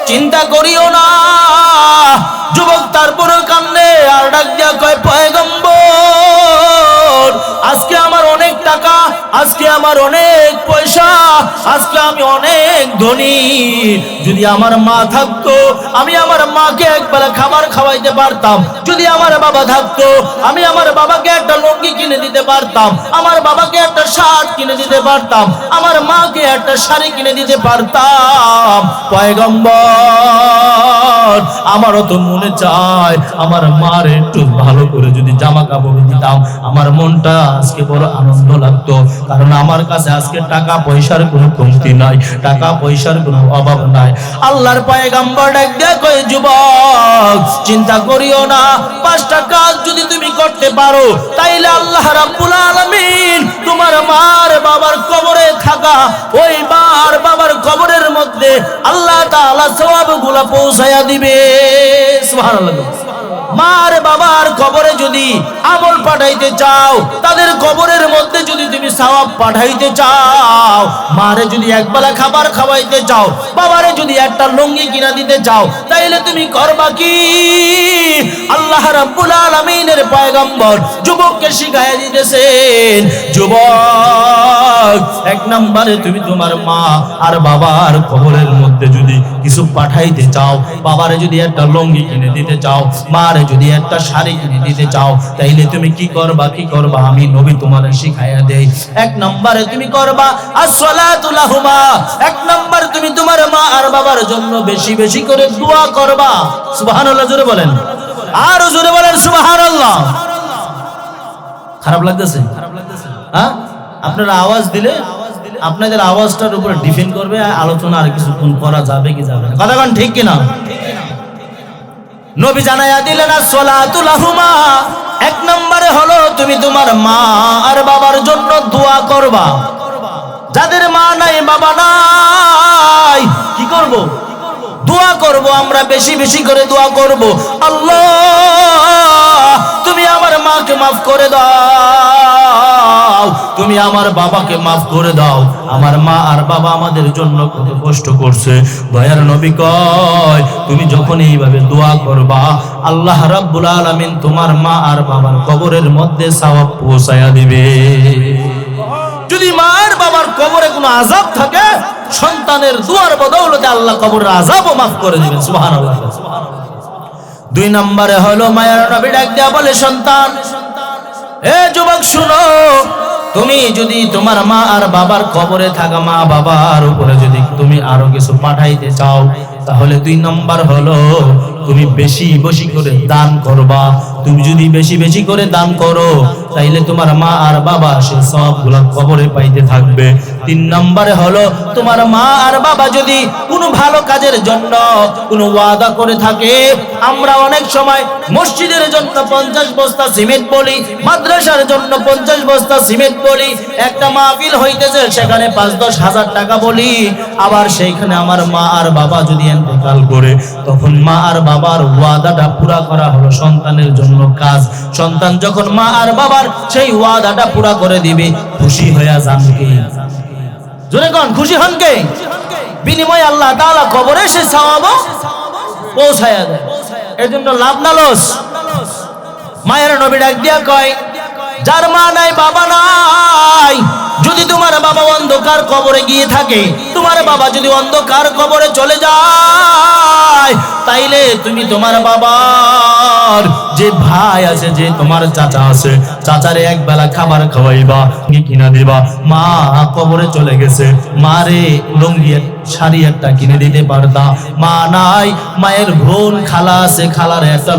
চিন্তা করিও না। যুবক তারপরে কান্দে আর ডাক দিয়া কয়, পয়গম্বর আজকে আমার অনেক টাকা, আজকে আমার অনেক ধনী। যদি আমার মা থাকতো আমি আমার মাকে একবেলা খাবার খাওয়াইতে পারতাম। যদি আমার বাবা থাকতো আমি আমার বাবাকে একটা লুঙ্গি কিনে দিতে পারতাম, আমার বাবাকে একটা শার্ট কিনে দিতে পারতাম, আমার মাকে একটা শাড়ি কিনে দিতে পারতাম। পয়গম্বর আমারও তো মনে চায় আমার মার একটু ভালো করে যদি জামা কাপড় দিতাম, আমার মনটা আজকে বড় আনন্দ লাগতো। কারণ আমার কাছে আজকে টাকা পয়সার কোনো কমতি নাই, টাকা পয়সার কোনো অভাব নাই। আল্লাহর পয়গম্বর ডাক দিয়ে কয়, যুবক চিন্তা করিও না, 5টা কাজ যদি তুমি করতে পারো তাইলে আল্লাহ রাব্বুল আলামিন তোমার মার বাবার কবরে থাকা ওই মার বাবার কবরের মধ্যে আল্লাহ তাআলা সওয়াবগুলো পৌঁছায়া দিবে। সুবহানাল্লাহ। মার বাবার কবরে যদি আমল পাঠাইতে চাও, তাদের কবরের মধ্যে যদি তুমি সওয়াব পাঠাইতে চাও, মারে যদি একবেলা খাবার খাওয়াইতে চাও, বাবারে যদি একটা লুঙ্গি কিনা দিতে চাও, তাইলে তুমি করবা কি? আল্লাহ রাব্বুল আলামিনের পয়গম্বর যুবককে শিখাইয়া দিতেছেন, যুবক 1 নম্বরে তুমি তোমার মা আর বাবার কবরের মধ্যে যদি কিছু পাঠাইতে চাও, বাবারে যদি একটা লুঙ্গি কিনে দিতে চাও, মারে যদি একটা শাড়ি কিনে দিতে চাও, তাইলে তুমি কি করবা? আমি নবী তোমারে শিখাইয়া দেই। 1 নম্বরে তুমি করবা আসসালাতু লাহুমা। 1 নম্বর তুমি তোমার মা আর বাবার জন্য বেশি বেশি করে দোয়া করবা। সুবহানাল্লাহ জোরে বলেন, আর জোরে বলেন সুবহানাল্লাহ। খারাপ লাগতেছে? হ্যাঁ, আপনারা আওয়াজ দিলে আপনাদের আওয়াজটার উপরে ডিপেন্ড করবে আলোচনা আর কিছুক্ষণ করা যাবে কি যাবে না। কথা কোন ঠিক কিনা? নবী জানায়া দিলেন আসসালাতু লাহুমা। 1 নম্বরে হলো তুমি তোমার মা আর বাবার জন্য দোয়া করবা। যাদের মা নাই বাবা নাই কি করব? দোয়া করব, আমরা বেশি বেশি করে দোয়া করব, আল্লাহ তুমি আমার মাকে মাফ করে দাও, তুমি আমার বাবাকে মাফ করে দাও, আমার মা আর বাবা আমাদের জন্য কত কষ্ট করছে। দয়ার নবী কয়, তুমি যখন এইভাবে দোয়া করবা আল্লাহ রাব্বুল আলামিন তোমার মা আর বাবার কবরের মধ্যে সওয়াব পৌঁছায়া দিবে। যদি মা আর বাবার কবরে কোনো আযাব থাকে, সন্তানের দুয়ার বদৌলতে আল্লাহ কবরের আযাবও মাফ করে দিবেন। সুবহানাল্লাহ। 2 নম্বরে হলো মায়ের নবী ডাক দেয়া বলে, সন্তান এ যুবক শুনো, তুমি যদি তোমার মা আর বাবার কবরে থাকা মা বাবার উপরে যদি তুমি আরো কিছু পাঠাইতে চাও, তাহলে 2 নম্বর হলো তুমি বেশি বেশি করে দান করবা। তুমি যদি বেশি বেশি করে দান করো তাইলে তোমার মা আর বাবা সে সবগুলো কবরে পাইতে থাকবে। 3 নম্বরে হলো তোমার মা আর বাবা যদি কোনো ভালো কাজের জন্য কোনো ওয়াদা করে থাকে, আমরা অনেক সময় মসজিদের জন্য 50 বস্তা সিমেন্ট বলি, মাদ্রাসার জন্য 50 বস্তা সিমেন্ট বলি, একটা মাহফিল হইতেছে সেখানে 5-10 হাজার টাকা বলি, আবার সেইখানে আমার মা আর বাবা যদি ইন্তেকাল করে তখন মা আর বাবার ওয়াদাটা পুরা করা হলো সন্তানের জন্য কাজ। সন্তান যখন মা আর বাবার সেই ওয়াদাটা পুরা করে দিবে, খুশি হয়ে যান কে? জোরে কোন খুশি হন কে? বিনিময়ে আল্লাহ তাআলা কবরে সেই সওয়াব পৌঁছায়া দেয়। এজন্য লাভ না লস। মায়ের নবী ডাক দিয়া কয়, যার মা নাই বাবা নাই, যদি তোমার বাবা অন্ধকার কবরে গিয়ে থাকে, তোমার বাবা যদি অন্ধকার কবরে চলে যায়, তাইলে তুমি তোমার বাবার যে ভাই আছে, যে তোমার চাচা আছে, চাচারে একবেলা খাবার খাওয়াইবা, কিনা দিবা। মা কবরে চলে গেছে, মারে লুঙ্গি শাড়ি একটা কিনে দিতে পারতা, মা নাই মায়ের বোন খালা আছে, খালার একটা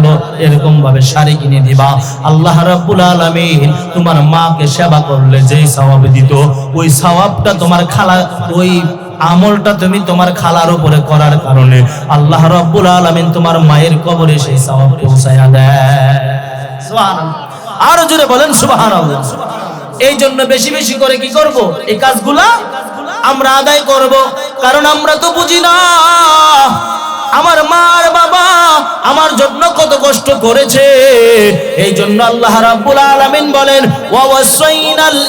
এরকম ভাবে শাড়ি কিনে দিবা। আল্লাহ রাব্বুল আলামিন তোমার মাকে সেবা করলে যেই সওয়াব দিত, ওই সওয়াবটা তোমার খালা, ওই আমলটা তুমি তোমার খালার উপরে করার কারণে আল্লাহ রাব্বুল আলামিন তোমার মায়ের কবরে সেই সওয়াব পৌঁছায়া দেয়। সুবহানাল্লাহ। আর জোরে বলেন সুবহানাল্লাহ। এই জন্য বেশি বেশি করে কি করব? এই কাজগুলা আমরা আদায় করব, কারণ আমরা তো বুঝি না আমার মা আর বাবা আমার জন্য কত কষ্ট করেছে। এই জন্য আল্লাহ রাব্বুল আলামিন বলেন, ওয়াসাইনাল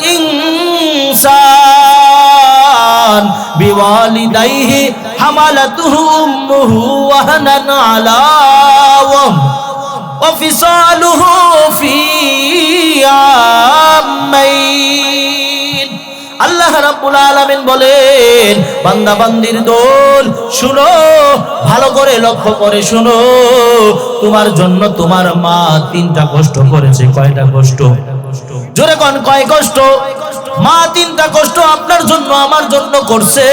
ইনসান বিওয়ালিদাইহি হামালাতুহু উম্মুহু ওয়াহানান আলা ওয়া ফিসালুহু ফি আমাইন। আল্লাহ আল্লাহ রাব্বুল আলামিন বলেন, বান্দা বান্দির দল শুনো, ভালো করে লক্ষ্য করে শুনো, তোমার জন্য তোমার মা 3টা কষ্ট করেছে। কয়টা কষ্ট? জোরে কোন, কয় কষ্ট? মা 3টা কষ্ট আপনার জন্য আমার জন্য করছে।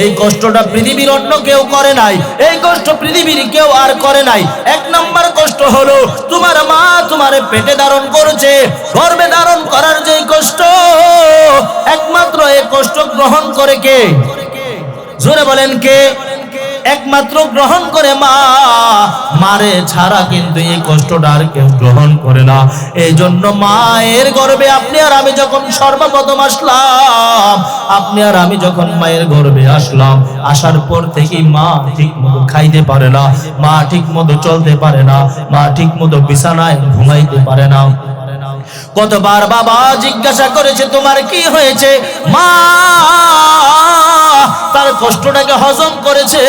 এই কষ্টটা পৃথিবীর অন্য কেউ করে নাই, এই কষ্ট পৃথিবীর কেউ আর করে নাই। 1 নাম্বার কষ্ট হলো তোমার মা তোমারে পেটে ধারণ করেছে, গর্ভে ধারণ করার যে কষ্ট, একমাত্র এই কষ্ট গ্রহণ করে কে? জোরে বলেন কে? একমাত্র গ্রহণ করে মা। মারে ছাড়া কিন্তু এই কষ্টটা আর কেউ গ্রহণ করে না। এই জন্য মায়ের গর্ভে আপনি আর আমি যখন সর্বপ্রথম আসলাম, আপনি আর আমি যখন মায়ের গর্ভে আসলাম, আসার পর থেকেই মা ঠিক মতো খাইতে পারে না, মা ঠিক মতো চলতে পারে না, মা ঠিক মতো বিছানায় ঘুমাইতে পারে না। কতবার বাবা জিজ্ঞাসা করেছে তোমার কি হয়েছে, মা তার কষ্টটাকে হজম করেছে,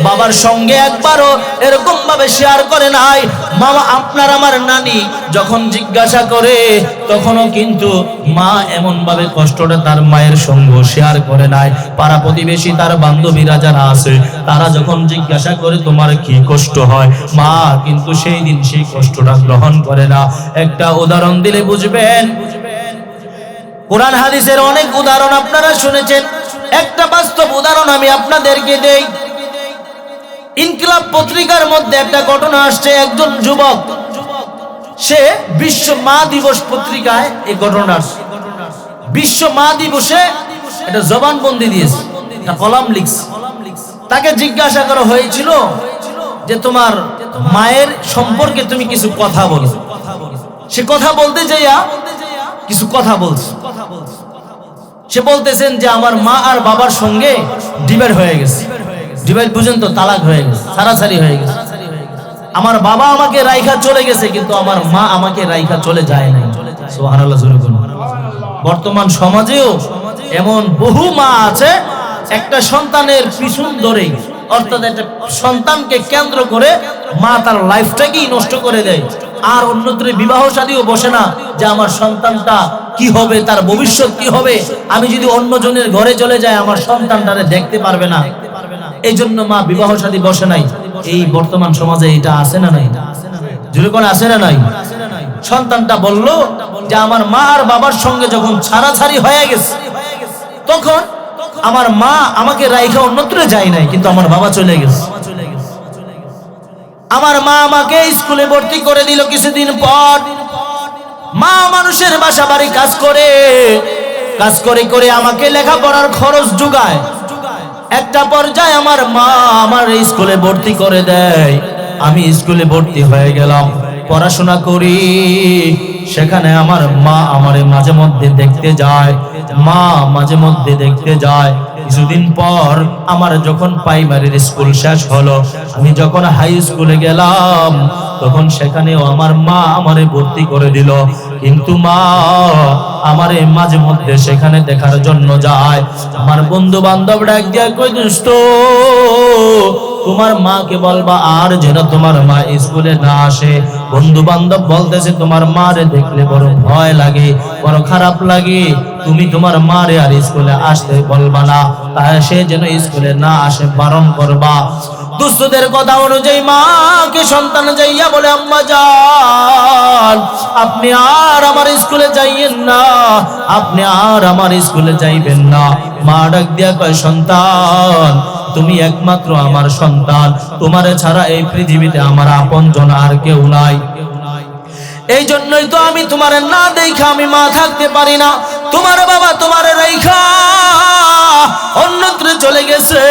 বাবার সঙ্গে একবারও এরকম ভাবে শেয়ার করে নাই। মামা আপনার আমার নানি যখন জিজ্ঞাসা করে, তখনও কিন্তু মা এমন ভাবে কষ্টটা তার মায়ের সঙ্গে শেয়ার করে নাই। পাড়া প্রতিবেশী তার বান্ধবীরা যারা আছে, তারা যখন জিজ্ঞাসা করে তোমার কি কষ্ট হয়, মা কিন্তু সেই দিন সেই কষ্টটা গ্রহণ করে না। একটা উদাহরণ দিলে বুঝবেন। কোরআন হাদিসের অনেক উদাহরণ আপনারা শুনেছেন, একটা বাস্তব উদাহরণ আমি আপনাদেরকে দেই। ইনকিলাব পত্রিকার মধ্যে একটা ঘটনা আসছে। একজন যুবক, সে বিশ্ব মা দিবস পত্রিকায় এই ঘটনা আসছে। বিশ্ব মা দিবসে এটা জবানবন্দি দিয়েছে, একটা কলাম লিখছে। তাকে জিজ্ঞাসা করা হয়েছিল যে তোমার মায়ের সম্পর্কে তুমি কিছু কথা বলো। সে কথা বলতে যাইয়া কিছু কথা বলছে। সে বলতেছেন যে আমার মা আর বাবার সঙ্গে ডিভাইড হয়ে গেছে। ডিভাইড বুঝেন তো, তালাক হয়ে গেছে, ছাড়াছাড়ি হয়ে গেছে। আমার বাবা আমাকে রাইখা চলে গেছে, কিন্তু আমার মা আমাকে রাইখা চলে যায় নাই। সুবহানাল্লাহ। বর্তমান সমাজেও এমন বহু মা আছে, একটা সন্তানের পিছন ধরে, অর্থাৎ একটা সন্তানকে কেন্দ্র করে মা তার লাইফটাকেই নষ্ট করে দেয়। আর অন্যত্র বিবাহ শাদীও বসে না যে আমার সন্তানটা কি হবে, তার ভবিষ্যৎ কি হবে, আমি যদি অন্যজনের ঘরে চলে যাই আমার সন্তানটারে দেখতে পারবে না। এই জন্য মা বিবাহ শাদী বসে নাই। এই বর্তমান সমাজে এটা আছে না নাই? জোরে কোন আছে না নাই? সন্তানটা বলল যে আমার মা আর বাবার সঙ্গে যখন ছাড়াছাড়ি হয়ে গেছে, তখন আমার মা আমাকে রাইখা অন্যত্র যায় নাই, কিন্তু আমার বাবা চলে গেছে। আমার মা আমাকে স্কুলে ভর্তি করে দিল। কিছুদিন পর মা মানুষের বাসা বাড়ি কাজ করে করে আমাকে লেখাপড়ার খরচ জোগায়। একটা পর্যায়ে আমার মা আমার স্কুলে ভর্তি করে দেয়। আমি স্কুলে ভর্তি হয়ে গেলাম, পড়াশোনা করি। সেখানে আমার মা আমারে মাঝে মধ্যে দেখতে যায়, মা মাঝে মধ্যে দেখতে যায়। কিছুদিন পর আমার যখন প্রাইমারির স্কুল শেষ হলো, আমি যখন হাই স্কুলে গেলাম, তখন সেখানেও আমার মা আমারে ভর্তি করে দিল। কিন্তু মা আমারে মাঝে মধ্যে সেখানে দেখার জন্য যায়। আমার বন্ধু বান্ধব ডাক দিয়া কই, দোস্ত তোমার মাকে বলবা আর যেন তোমার মা স্কুলে না আসে। বন্ধু বান্ধব বলতেছে তোমার মারে দেখলে বড় ভয় লাগে, বড় খারাপ লাগে, তুমি তোমার মারে আর স্কুলে আসতে বলবা না, তাই সে যেন স্কুলে না আসে বারণ করবা। দুস্থদের কথা অনুযায়ী মাকে সন্তান যাইয়া বলে, আম্মা জান আপনি আর আমার স্কুলে যাইয়েন না, আপনি আর আমার স্কুলে যাইবেন না। মা ডাক দিয়া কয়, সন্তান তুমি একমাত্র আমার সন্তান, তোমারে ছাড়া এই পৃথিবীতে আমার আপনজন আর কেউ নাই। এই জন্যই তো আমি তোমারে না দেখা আমি মা থাকতে পারি না। তোমার বাবা তোমারে রাইখা অন্যত্র চলে গেছে,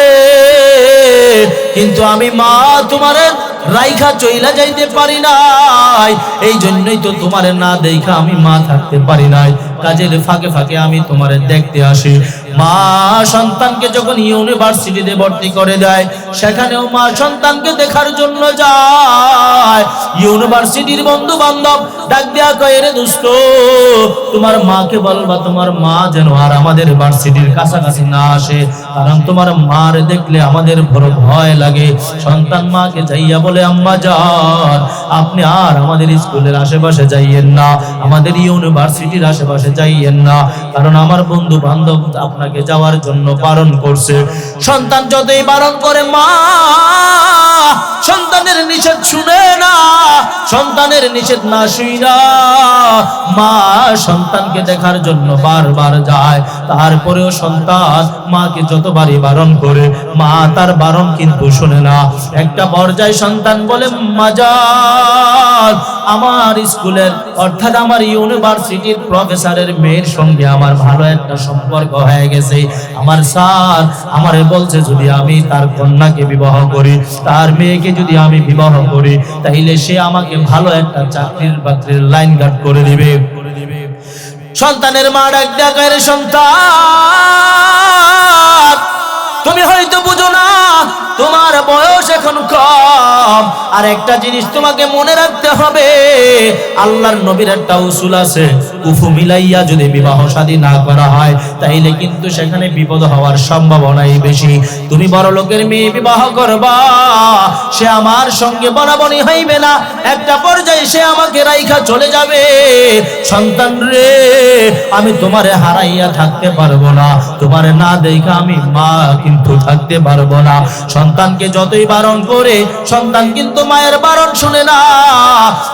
কিন্তু আমি মা তোমারে রাইখা চইলা যাইতে পারি নাই। এই জন্যই তো তোমারে না দেখা আমি মা থাকতে পারি নাই। কাজের ফাঁকে ফাঁকে আমি তোমারে দেখতে আসি। মা সন্তানকে যখন ইউনিভার্সিটিতে ভর্তি করে দেয়, সেখানেও মা সন্তানকে দেখার জন্য যায়। ইউনিভার্সিটির বন্ধু বান্ধব ডাক দেয়া কয়, রে দোস্ত তোমার মাকে বলবা তোমার মা যেন আর আমাদের ভার্সিটির কাছাকাছি না আসে, কারণ তোমার মার দেখলে আমাদের বড় ভয় লাগে। সন্তান মাকে যাইয়া বলে, আম্মা জান আপনি আর আমাদের স্কুলের আশেপাশে যাইয়েন না, আমাদের ইউনিভার্সিটির আশেপাশে যাইয়েন না, কারণ আমার বন্ধু বান্ধব আপনাকে যাওয়ার জন্য বারণ করছে। সন্তান যতই বারণ করে মা সন্তানের নিষেধ শুনে না, সন্তানের নিষেধ না শুইনা মা সন্তানকে দেখার জন্য বারবার যায়। তারপরেও সন্তান মাকে যতবারই বারণ করে মা তার বারণ কিন্তু শুনে না। একটা পর্যায়ে সন্তান বলে, মা জান আমার স্কুলের অর্থাৎ আমার ইউনিভার্সিটির প্রফেসরের মেয়ের সঙ্গে আমার ভালো একটা সম্পর্ক হয়ে গেছে। আমার স্যার আমারে বলছে যদি আমি তার কন্যাকে বিবাহ করি, তার মেয়েকে যদি আমি বিবাহ করি, তাইলে সে আমাকে ভালো একটা চাকরির বাকরির লাইন গার্ড করে দিবে। সন্তানের মা ডাক দেয়, রে সন্তান তুমি হয়তো বুঝো না, তোমার বয়স এখন কম। আর একটা জিনিস তোমাকে মনে রাখতে হবে, আল্লাহর নবীর একটা উসুল আছে, কুফু মিলাইয়া যদি বিবাহ শাদী না করা হয় তাইলে কিন্তু সেখানে বিপদ হওয়ার সম্ভাবনাই বেশি। তুমি বড় লোকের মেয়ে বিবাহ করবা, সে আমার সঙ্গে বনাবনি হইবে না, একটা পর্যায়ে সে আমাকে রাইখা চলে যাবে। সন্তান রে আমি তোমারে হারাইয়া থাকতে পারবো না, তোমারে না দেখা আমি মা কিন্তু থাকতে পারবো না। সন্তানকে যতই বারণ করে সন্তান কিন্তু মায়ের বারণ শুনে না।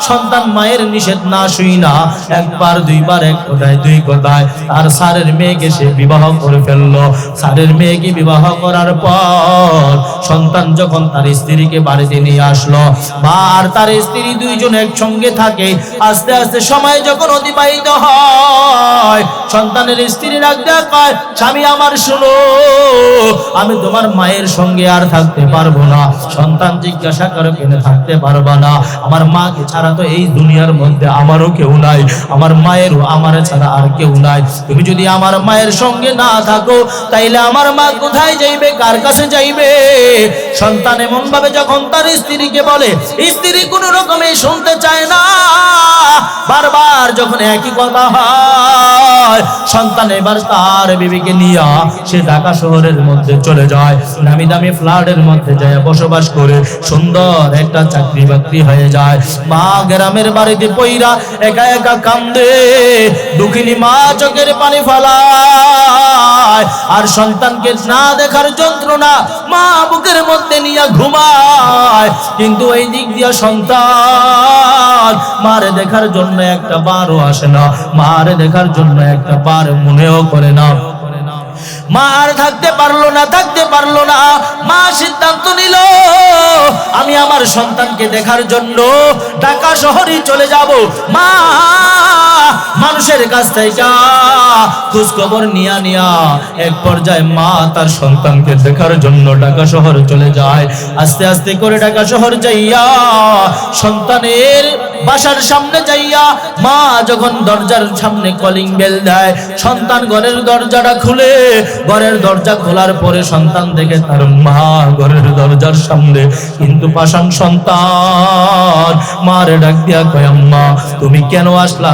সন্তান মায়ের নিষেধ না শুই না একবার দুইবার, এক কথায় দুই কথায় তার স্যারের মেয়েকে সে বিবাহ করে ফেললো। স্যারের মেয়েকে বিবাহ করার পর সন্তান যখন তার স্ত্রীকে বাড়িতে নিয়ে আসলো, মা আর তার স্ত্রী দুইজন একসঙ্গে থাকে। আস্তে আস্তে সময় যখন অতিবাহিত হয় সন্তানের স্ত্রী ডাক দেয়, কয় স্বামী আমার শুনো, আমি তোমার মায়ের সঙ্গে আর থাকতে পারবো না। সন্তান জিজ্ঞাসা করে, কেন থাকতে পারবা না? আমার মাকে ছাড়া তো এই দুনিয়ার মধ্যে আমারও কেউ নাই, আমার মায়েরও আমার ছাড়া আর কেউ নাই। তুমি যদি আমার মায়ের সঙ্গে না থাকো তাইলে আমার মা কোথায় যাইবে, কার কাছে যাইবে? সন্তান এমন ভাবে যখন তার স্ত্রীকে বলে, স্ত্রী কোন রকমে শুনতে চায় না। বারবার যখন একই কথা হয় সন্তান এবার তার বিবিকে নিয়ে সে ঢাকা শহরের মধ্যে চলে যায়, নামি দামি ফ্ল্যাটের মধ্যে যায় বসবাস করে, সুন্দর একটা চাকরি বাকরি হয়ে যায়। মা গ্রামের বাড়িতে পইরা একা একা কান্দে, দুঃখিনী মা চোখের পানি ফেলায়, আর সন্তানকে না দেখার যন্ত্রণা মা বুকের মধ্যে নিয়ে ঘুমায়। কিন্তু এই দিক দিয়ে সন্তান মারে দেখার জন্য একটা বারও আসে না, মারে দেখার জন্য একটা বার মনেও করে না। মা আর থাকতে পারলো না। মা সিদ্ধান্ত নিল, আমি আমার সন্তানকে দেখার জন্য ঢাকা শহরে চলে যাব। মা মানুষের কাছ থেকে খোঁজ খবর নিয়া এক পর্যায়ে মা তার সন্তানকে দেখার জন্য ঢাকা শহরে চলে যায়। আস্তে আস্তে করে ঢাকা শহর যাইয়া সন্তানের বাসার সামনে যাইয়া মা যখন দরজার সামনে কলিং বেল দেয়, সন্তান ঘরের দরজাটা খুলে, ঘরের দরজা খোলার পরে সন্তান দেখে তার মা ঘরের দরজার সামনে, কিন্তু পাষাণ সন্তান মারে ডাক দিয়া কয়, আম্মা তুমি কেন আসলা?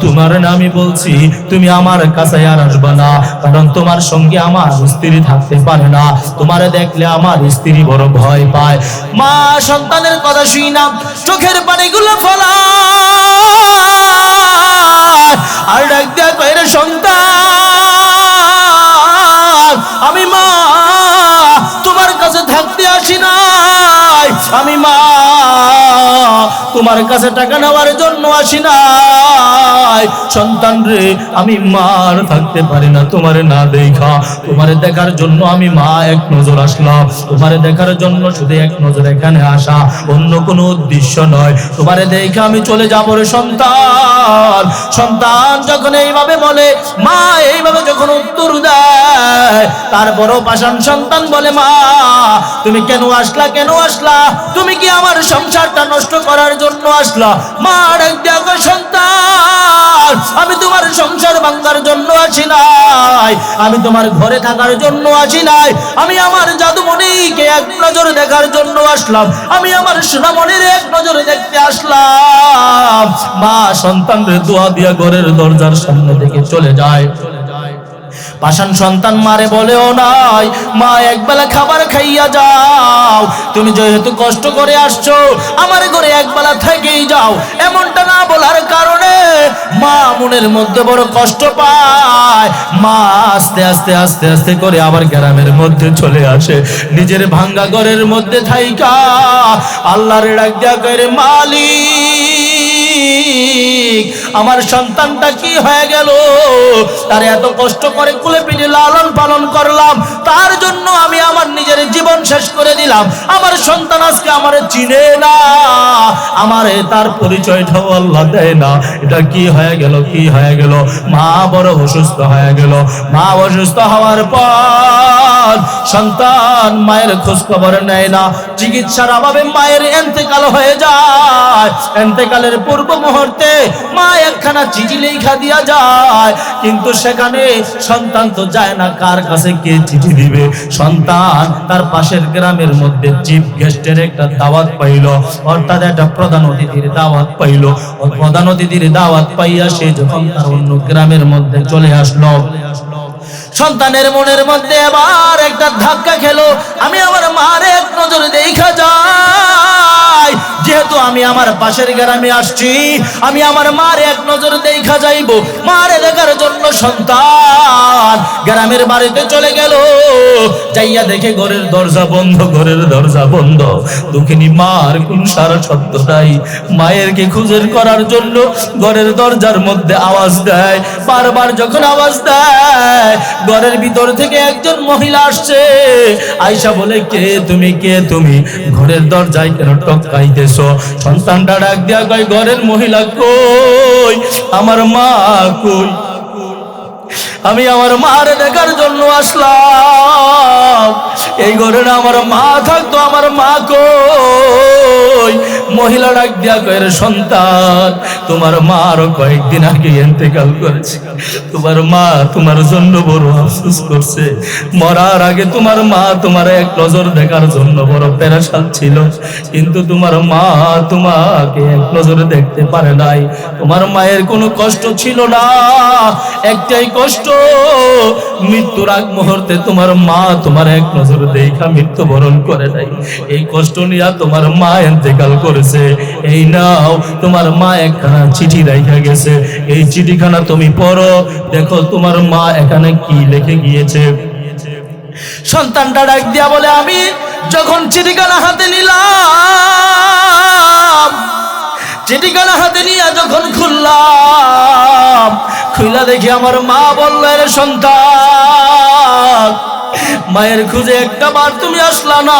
তোমার না আমি বলছি তুমি আমার কাছে আর আসবা না, কারণ তোমার সঙ্গে আমার স্ত্রী থাকতে পারে না, তোমারে দেখলে আমার স্ত্রী বড় ভয় পায়। মা সন্তানের কথা শুই না চোখের পানিগুলো ফেলায় আর ডাক দিয়া কয়, রে সন্তান আমি মা তোমার কাছে থাকতে আসি নাই, আমি মা তোমার কাছে টাকা নেওয়ার জন্য আসি নাই। সন্তান রে আমি মার থাকতে পারি না তোমারে না দেখা, তোমারে দেখার জন্য আমি মা এক নজর আসলাম, তোমারে দেখার জন্য শুধু এক নজর এখানে আসা, অন্য কোনো উদ্দেশ্য নয়, তোমারে দেখা আমি চলে যাবো রে সন্তান। সন্তান যখন এইভাবে বলে, মা এইভাবে যখন উত্তর দেয়, তারপরও পাষাণ সন্তান বলে, মা তুমি কেন আসলা? তুমি কি আমার সংসারটা নষ্ট করার জন্য আসলা? মা ডাক দেখো, সন্তান আমি তোমার সংসার ভাঙার জন্য আসি নাই, আমি তোমার ঘরে থাকার জন্য আসি নাই, আমি আমার জাদুমণিকে এক নজর দেখার জন্য আসলাম, আমি আমার সোনামণির এক নজরে দেখতে আসলাম। মা সন্তানের দোয়া দিয়া ঘরের দরজার সামনে থেকে চলে যায়। পাষাণ সন্তান মারে বলেও নাই, মা একবেলা খাবার খাইয়া যাও, তুমি যেহেতু কষ্ট করে আসছো আমার ঘরে একবেলা থেকেই যাও। এমনটা না বলার কারণে মা মনের মধ্যে বড় কষ্ট পায়। মা আস্তে আস্তে আস্তে আস্তে করে আবার গ্রামের মধ্যে চলে আসে, নিজের ভাঙ্গা ঘরের মধ্যে থাইকা আল্লাহর ডাক দিয়া করে, মালিক আমার সন্তানটা কি হয়ে গেল, তার এত কষ্ট করে কুলে পিঠে লালন পালন করলাম, তার জন্য আমি আমার নিজের জীবন শেষ করে দিলাম। আমার সন্তান আজকে আমারে চিনে না, আমারে তার পরিচয়টাও আল্লাহ দেয় না। এটা কি হয়ে গেল, কি হয়ে গেল? মা বড় অসুস্থ হয়ে গেল। মা অসুস্থ হওয়ার পর সন্তান মায়ের খোঁজ খবর নেয় না, চিকিৎসার অভাবে মায়ের ইন্তেকাল হয়ে যায়। ইন্তেকালের পূর্ব মুহূর্তে মা একখানা চিঠি লেখা দিয়া যায়, কিন্তু সেখানে সন্তান তো যায় না, কার কাছে কে চিঠি দিবে? সন্তান তার পাশের গ্রামের মধ্যে চিফ গেস্টের একটা দাওয়াত পাইল, অর্থাৎ একটা প্রধান অতিথির দাওয়াত পাইল। প্রধান অতিথির দাওয়াত পাইয়া সে যখন তার অন্য গ্রামের মধ্যে চলে আসলো, সন্তানের মনের মধ্যে আবার একটা ধাক্কা খেলো, আমি আমার মারে এক নজর দেখা যাই, যেহেতু আমি আমার পাশের গ্রামে আসছি, আমি আমার মারে এক নজর দেখা যাইব। মারে দেখার জন্য সন্তান গ্রামের বাড়িতে চলে গেল, যাইয়া দেখে ঘরের দরজা বন্ধ, ঘরের দরজা বন্ধ। দুঃখিনী মার কোন সারা শব্দ নাই। মায়েরকে খুঁজে করার জন্য ঘরের দরজার মধ্যে আওয়াজ দেয়, বারবার যখন আওয়াজ দেয় ঘরের ভিতর থেকে একজন মহিলা আসছে, আয়শা বলে, কে তুমি, কে তুমি, ঘরের দরজায় কেন টপকাইতেছো? সন্তানটা ডাক দিয়া কয়, ঘরের মহিলা কই, আমার মা কই? আমি আমার মারে দেখার জন্য আসলাম, এই ঘরে না আমার মা থাকতো, আমার মা কই? মহিলা ডাক দিয়া কয়, সন্তান তোমার মা আরো কয়েকদিন আগে ইন্তেকাল করেছে, তোমার মা তোমার জন্য বড় আফসোস করছে, মরার আগে তোমার মা তোমার এক নজর দেখার জন্য বড় পেরেশান ছিল, কিন্তু তোমার মা তোমাকে এক নজরে দেখতে পারে নাই। তোমার মায়ের কোনো কষ্ট ছিল না, একটাই কষ্ট, মৃত্যুর আগ মুহূর্তে তোমার মা তোমার এক নজর দেখা মৃত্যুবরণ করে নাই। এই কষ্ট নিয়ে তোমার মা ইন্তেকাল করেছে। এই নাও তোমার মা একখানা চিঠি রাইখা গেছে, এই চিঠিখানা তুমি পড়ো, দেখো তোমার মা এখানে কি লিখে গিয়েছে। সন্তানটা ডাক দিয়া বলে, আমি যখন চিঠিখানা হাতে নিলাম, চিঠিখানা হাতে নিয়ে যখন খুললাম, খুইলা দেখি আমার মা বলল, রে সন্তান, মায়ের খুঁজে একটা বার তুমি আসলা না,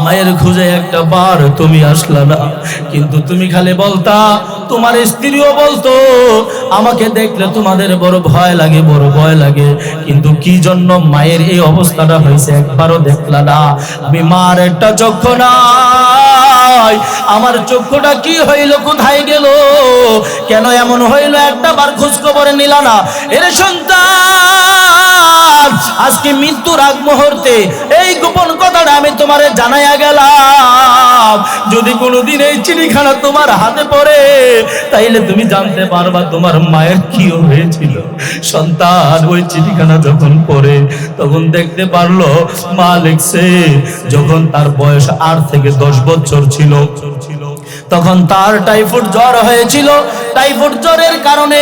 মায়ের খুঁজে একটা বার তুমি আসলা না, কিন্তু তুমি খালি বলতা, তোমার স্ত্রীও বলতো আমাকে দেখলে তোমাদের বড় ভয় লাগে, বড় ভয় লাগে, কিন্তু কি জন্য মায়ের এই অবস্থাটা হয়েছে একবারও দেখলা না? আমি মার একটা চক্ষু নাই, আমার চক্ষুটা কি হইল, কোথায় গেল, কেন এমন হইল, একটা বার খোঁজ খবর নিলা না? এরে সন্তান, আজকে মৃত্যুর আগ মুহূর্তে এই গোপন কথাটা আমি তোমারে জানাইয়া গেলাম, যদি কোনোদিন এই চিঠিখানা তোমার হাতে পড়ে তাইলে তুমি জানতে পারবা তোমার মায়ের কি হয়েছিল। সন্তান ওই চিঠিখানা যখন পড়ে তখন দেখতে পারলো মা লিখছে, যখন তার বয়স 8 থেকে 10 বছর ছিল, তখন তার টাইফয়েড জ্বর হয়েছিল। টাইফয়েড জ্বরের কারণে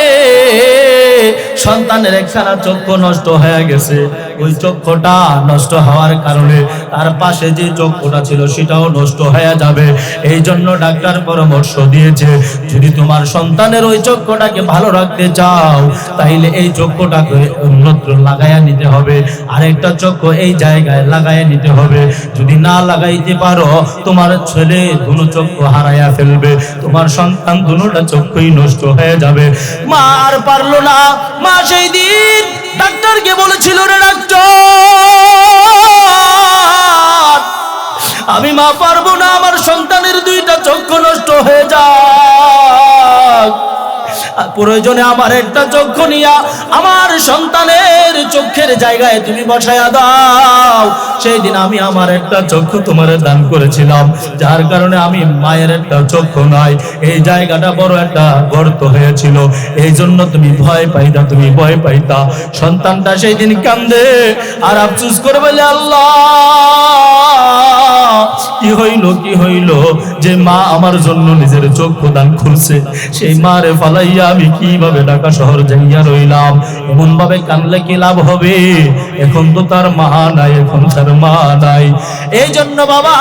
সন্তানের একখানা চক্ষু নষ্ট হয়ে গেছে। ওই চক্ষুটা নষ্ট হওয়ার কারণে তার পাশে যে চক্ষুটা ছিল সেটাও নষ্ট হয়ে যাবে। এই জন্য ডাক্তার পরামর্শ দিয়েছে, যদি তোমার সন্তানের ওই চক্ষুটাকে ভালো রাখতে চাও তাইলে এই চক্ষুটাকে অন্যত্র লাগাইয়া নিতে হবে, আরেকটা চক্ষু এই জায়গায় লাগাইয়া নিতে হবে। যদি না লাগাইতে পারো তোমার ছেলে দুটো চক্ষু হারাইয়া ফেলবে, তোমার সন্তান দুটোটা চক্ষুই নষ্ট হয়ে যাবে। মা আর পারলো না, মা সেই দিন ডাক্তারকে বলেছিল, রে ডাক্তার, আমি মা পারবো না, আমার সন্তানের 2টা চক্ষু নষ্ট হয়ে যাক। প্রয়োজনে আমার একটা চক্ষু নিয়া আমার সন্তানের চোখের জায়গায় তুমি বসায়া দাও। সেই দিন আমি আমার একটা চক্ষু তোমার দান করেছিলাম, যার কারণে আমি মায়ের একটা চক্ষু নাই, এই জায়গাটা বড় একটা গর্ত হয়েছিল, এই জন্য তুমি ভয় পাইতা, তুমি ভয় পাইতা। সন্তানটা সেই দিন কান্দে আর আফসোস করে বলে, আল্লাহ কি হইল যে মা আমার জন্য নিজের চক্ষু দান খুলছে, সেই মারে ফালাইয়া আমি কিভাবে ঢাকা শহর যাইয়া রইলাম। এমন ভাবে কানলে কি লাভ হবে? এখন তো তার মা নাই, এখন তার মা নাই। এই জন্য বাবা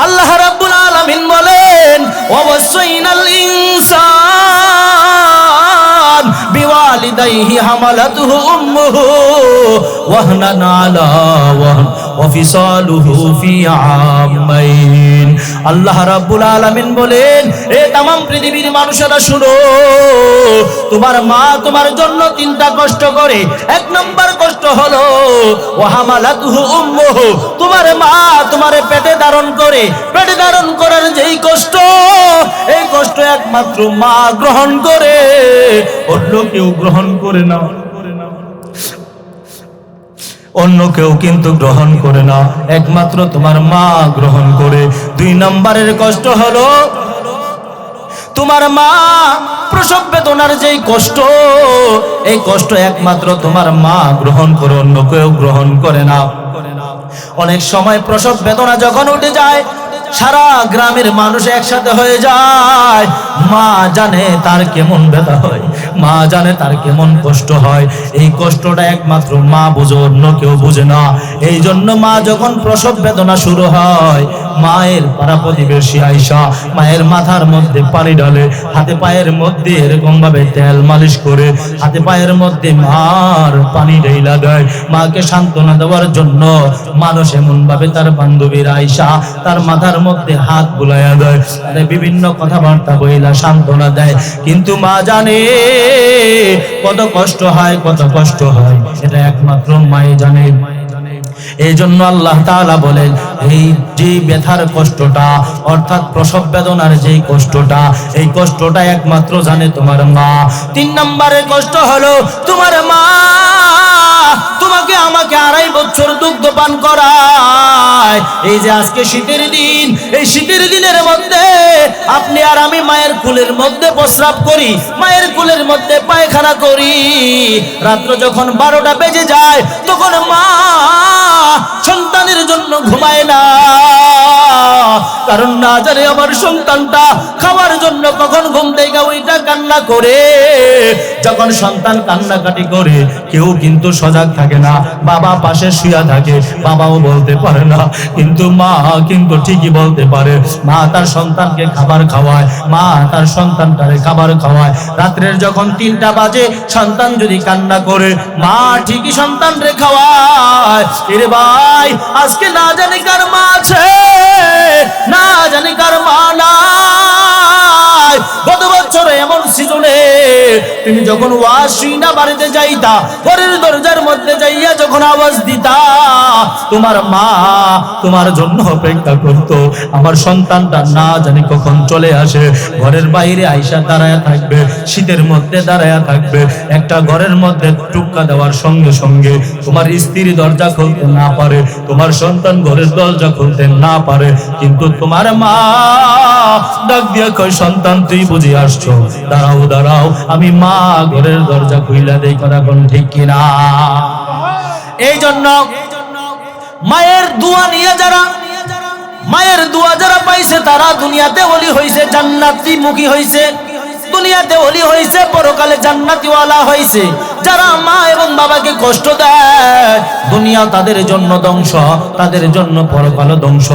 আল্লাহ রাব্বুল আলামিন বলেন, ওয়াসাইনাল ইনসান বিওয়ালিদাইহি হামালাতুহু উম্মুহু ওয়াহনান আলা ওয়াহন ওয়া ফিসালুহু ফি আমাইন। আল্লাহ রাব্বুল আলামিন বলেন, এ तमाम পৃথিবীর মানুষেরা শুনো, তোমার মা তোমার জন্য তিনটা কষ্ট করে। এক নম্বর কষ্ট হলো ওয়া হামালাতুহু উম্মুহু, তোমার মা তোমারে পেটে ধারণ করে, পেটে ধারণ করার যেই কষ্ট, এই কষ্ট একমাত্র মা গ্রহণ করে, অন্য কেউ গ্রহণ করে না, অন্য কেউ কিন্তু গ্রহণ করে না, একমাত্র তোমার মা গ্রহণ করে। দুই নম্বরের কষ্ট হলো তোমার মা প্রসব বেদনার যেই কষ্ট, এই কষ্ট একমাত্র তোমার মা গ্রহণ করে, অন্য কেউ গ্রহণ করে না। অনেক সময় প্রসব বেদনা যখন উঠে যায়, সারা গ্রামের মানুষ একসাথে হয়ে যায়, মা জানে তার কেমন ব্যথা হয়, মা জানে তার কেমন কষ্ট হয়। এই কষ্টটা একমাত্র মা বুঝে, অন্য কেউ বুঝে না। এই জন্য মা যখন প্রসব বেদনা শুরু হয়, মায়ের পাড়া প্রতিবেশী আইসা মায়ের মাথার মধ্যে পানি ঢালে, হাতে পায়ের মধ্যে এরকম ভাবে তেল মালিশ করে, হাতে পায়ের মধ্যে মার পানি ঢেলা দেয়। মাকে সান্ত্বনা দেওয়ার জন্য মানুষ এমন ভাবে তার বান্ধবীর আইসা তার মাথার মধ্যে হাত বুলাইয়া দেয়, বিভিন্ন কথাবার্তা বইলা সান্ত্বনা দেয়। কিন্তু মা জানে কত কষ্ট হয়, কত কষ্ট হয়, এটা একমাত্র মাই জানে। এই জন্য আল্লাহ তাআলা বলেন, এই যে ব্যথার কষ্টটা, অর্থাৎ প্রসব বেদনার যেই কষ্টটা, এই কষ্টটা একমাত্র জানে তোমার মা। তিন নম্বরের কষ্ট হলো তোমার মা তোমাকে আমাকে 2.5 বছর দুগ্ধ পান করায়। এই যে আজকে শীতের দিন, এই শীতের দিনের মধ্যে আপনি আর আমি মায়ের কোলের মধ্যে প্রস্রাব করি, মায়ের কোলের মধ্যে পায়খানা করি। রাত্র যখন 12টা বেজে যায়, তখন মা সন্তানের জন্য ঘুমায় না, কারণ না জানে আমার সন্তানটা খাওয়ার জন্য কখন ঘুম থেকে ওইটা কান্না করে। যখন সন্তান কান্নাকাটি করে, কেউ কিন্তু সজাগ থাকে না, বাবা পাশে শুয়ে থাকে, বাবাও বলতে পারে না, কিন্তু মা কিন্তু ঠিকই বলতে পারে। মা তার সন্তানকে খাবার খাওয়ায়, মা তার সন্তানটারে খাবার খাওয়ায়। রাত্রের যখন 3টা বাজে, সন্তান যদি কান্না করে, মা ঠিকই সন্তানরে খাওয়ায়। এরে ভাই, আজকে না জানি কার মা আছে, না জানি কার মা নাই। গত বছর এমন সিজনে তুমি যখন ওয়াজ শুইনা বাড়িতে যাইতা, ঘরের দরজার মধ্যে যাইয়া যখন আওয়াজ দিতা, তোমার মা তোমার জন্য অপেক্ষা করত। আমার সন্তানটা না জানি কখন চলে আসে, ঘরের বাইরে আইসা দাঁড়ায়া থাকবে, শীতের মধ্যে দাঁড়ায়া থাকবে। একটা ঘরের মধ্যে টুক্কা দেওয়ার সঙ্গে সঙ্গে তোমার স্ত্রী দরজা খুলতে না পারে, তোমার সন্তান ঘরের দরজা খুলতে না পারে, কিন্তু তোমার মা ডাক দিয়া কয়, সন্তান তুই বুঝি আসছো, দাঁড়াও দাঁড়াও, আমি মা ঘরের দরজা খুইলা দেই। কথা কোন ঠিক কিনা? এই জন্য মায়ের দোয়া নিয়ে যারা, মায়ের দোয়া যারা পাইছে, তারা দুনিয়াতে ওলি হইছে, জান্নাতি মুখী হইছে, দুনিয়াতে ওলি হইছে, পরকালে জান্নাতিওয়ালা হইছে। যারা মা এবং বাবাকে কষ্ট দেয়, দুনিয়া তাদের জন্য ধ্বংস, তাদের জন্য পরকাল ধ্বংস।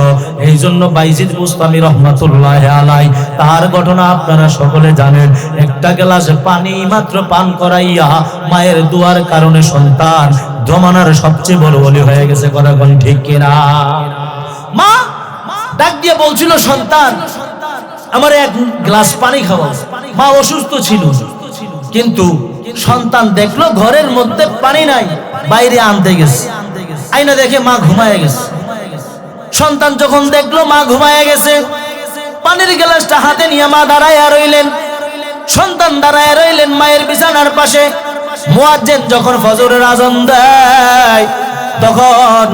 এই জন্য বাইজিদ বুস্তামি রহমাতুল্লাহ আলাই, তার ঘটনা আপনারা সকলে জানেন। একটা গ্লাস পানি মাত্র পান করাইয়া মায়ের দুয়ার কারণে সন্তান জমানার সবচেয়ে বড় ওলি হয়ে গেছে। কথা কোন ঠিক কিনা? মা ডাক দিয়ে বলছিল, সন্তান আমার 1 গ্লাস পানি খাওয়াও। মা অসুস্থ ছিল, কিন্তু সন্তান দেখলো ঘরের মধ্যে পানি নাই, বাইরে আনতে গেছে, আইনা দেখে মা ঘুমায় গেছে। সন্তান যখন দেখলো মা ঘুমায় গেছে, পানির গ্লাসটা হাতে নিয়ে মা দাঁড়ায় রইলেন। সন্তান দাঁড়ায় রইলেন মায়ের বিছানার পাশে। মুয়াজ্জিন যখন ফজরের আযান দেয় তখন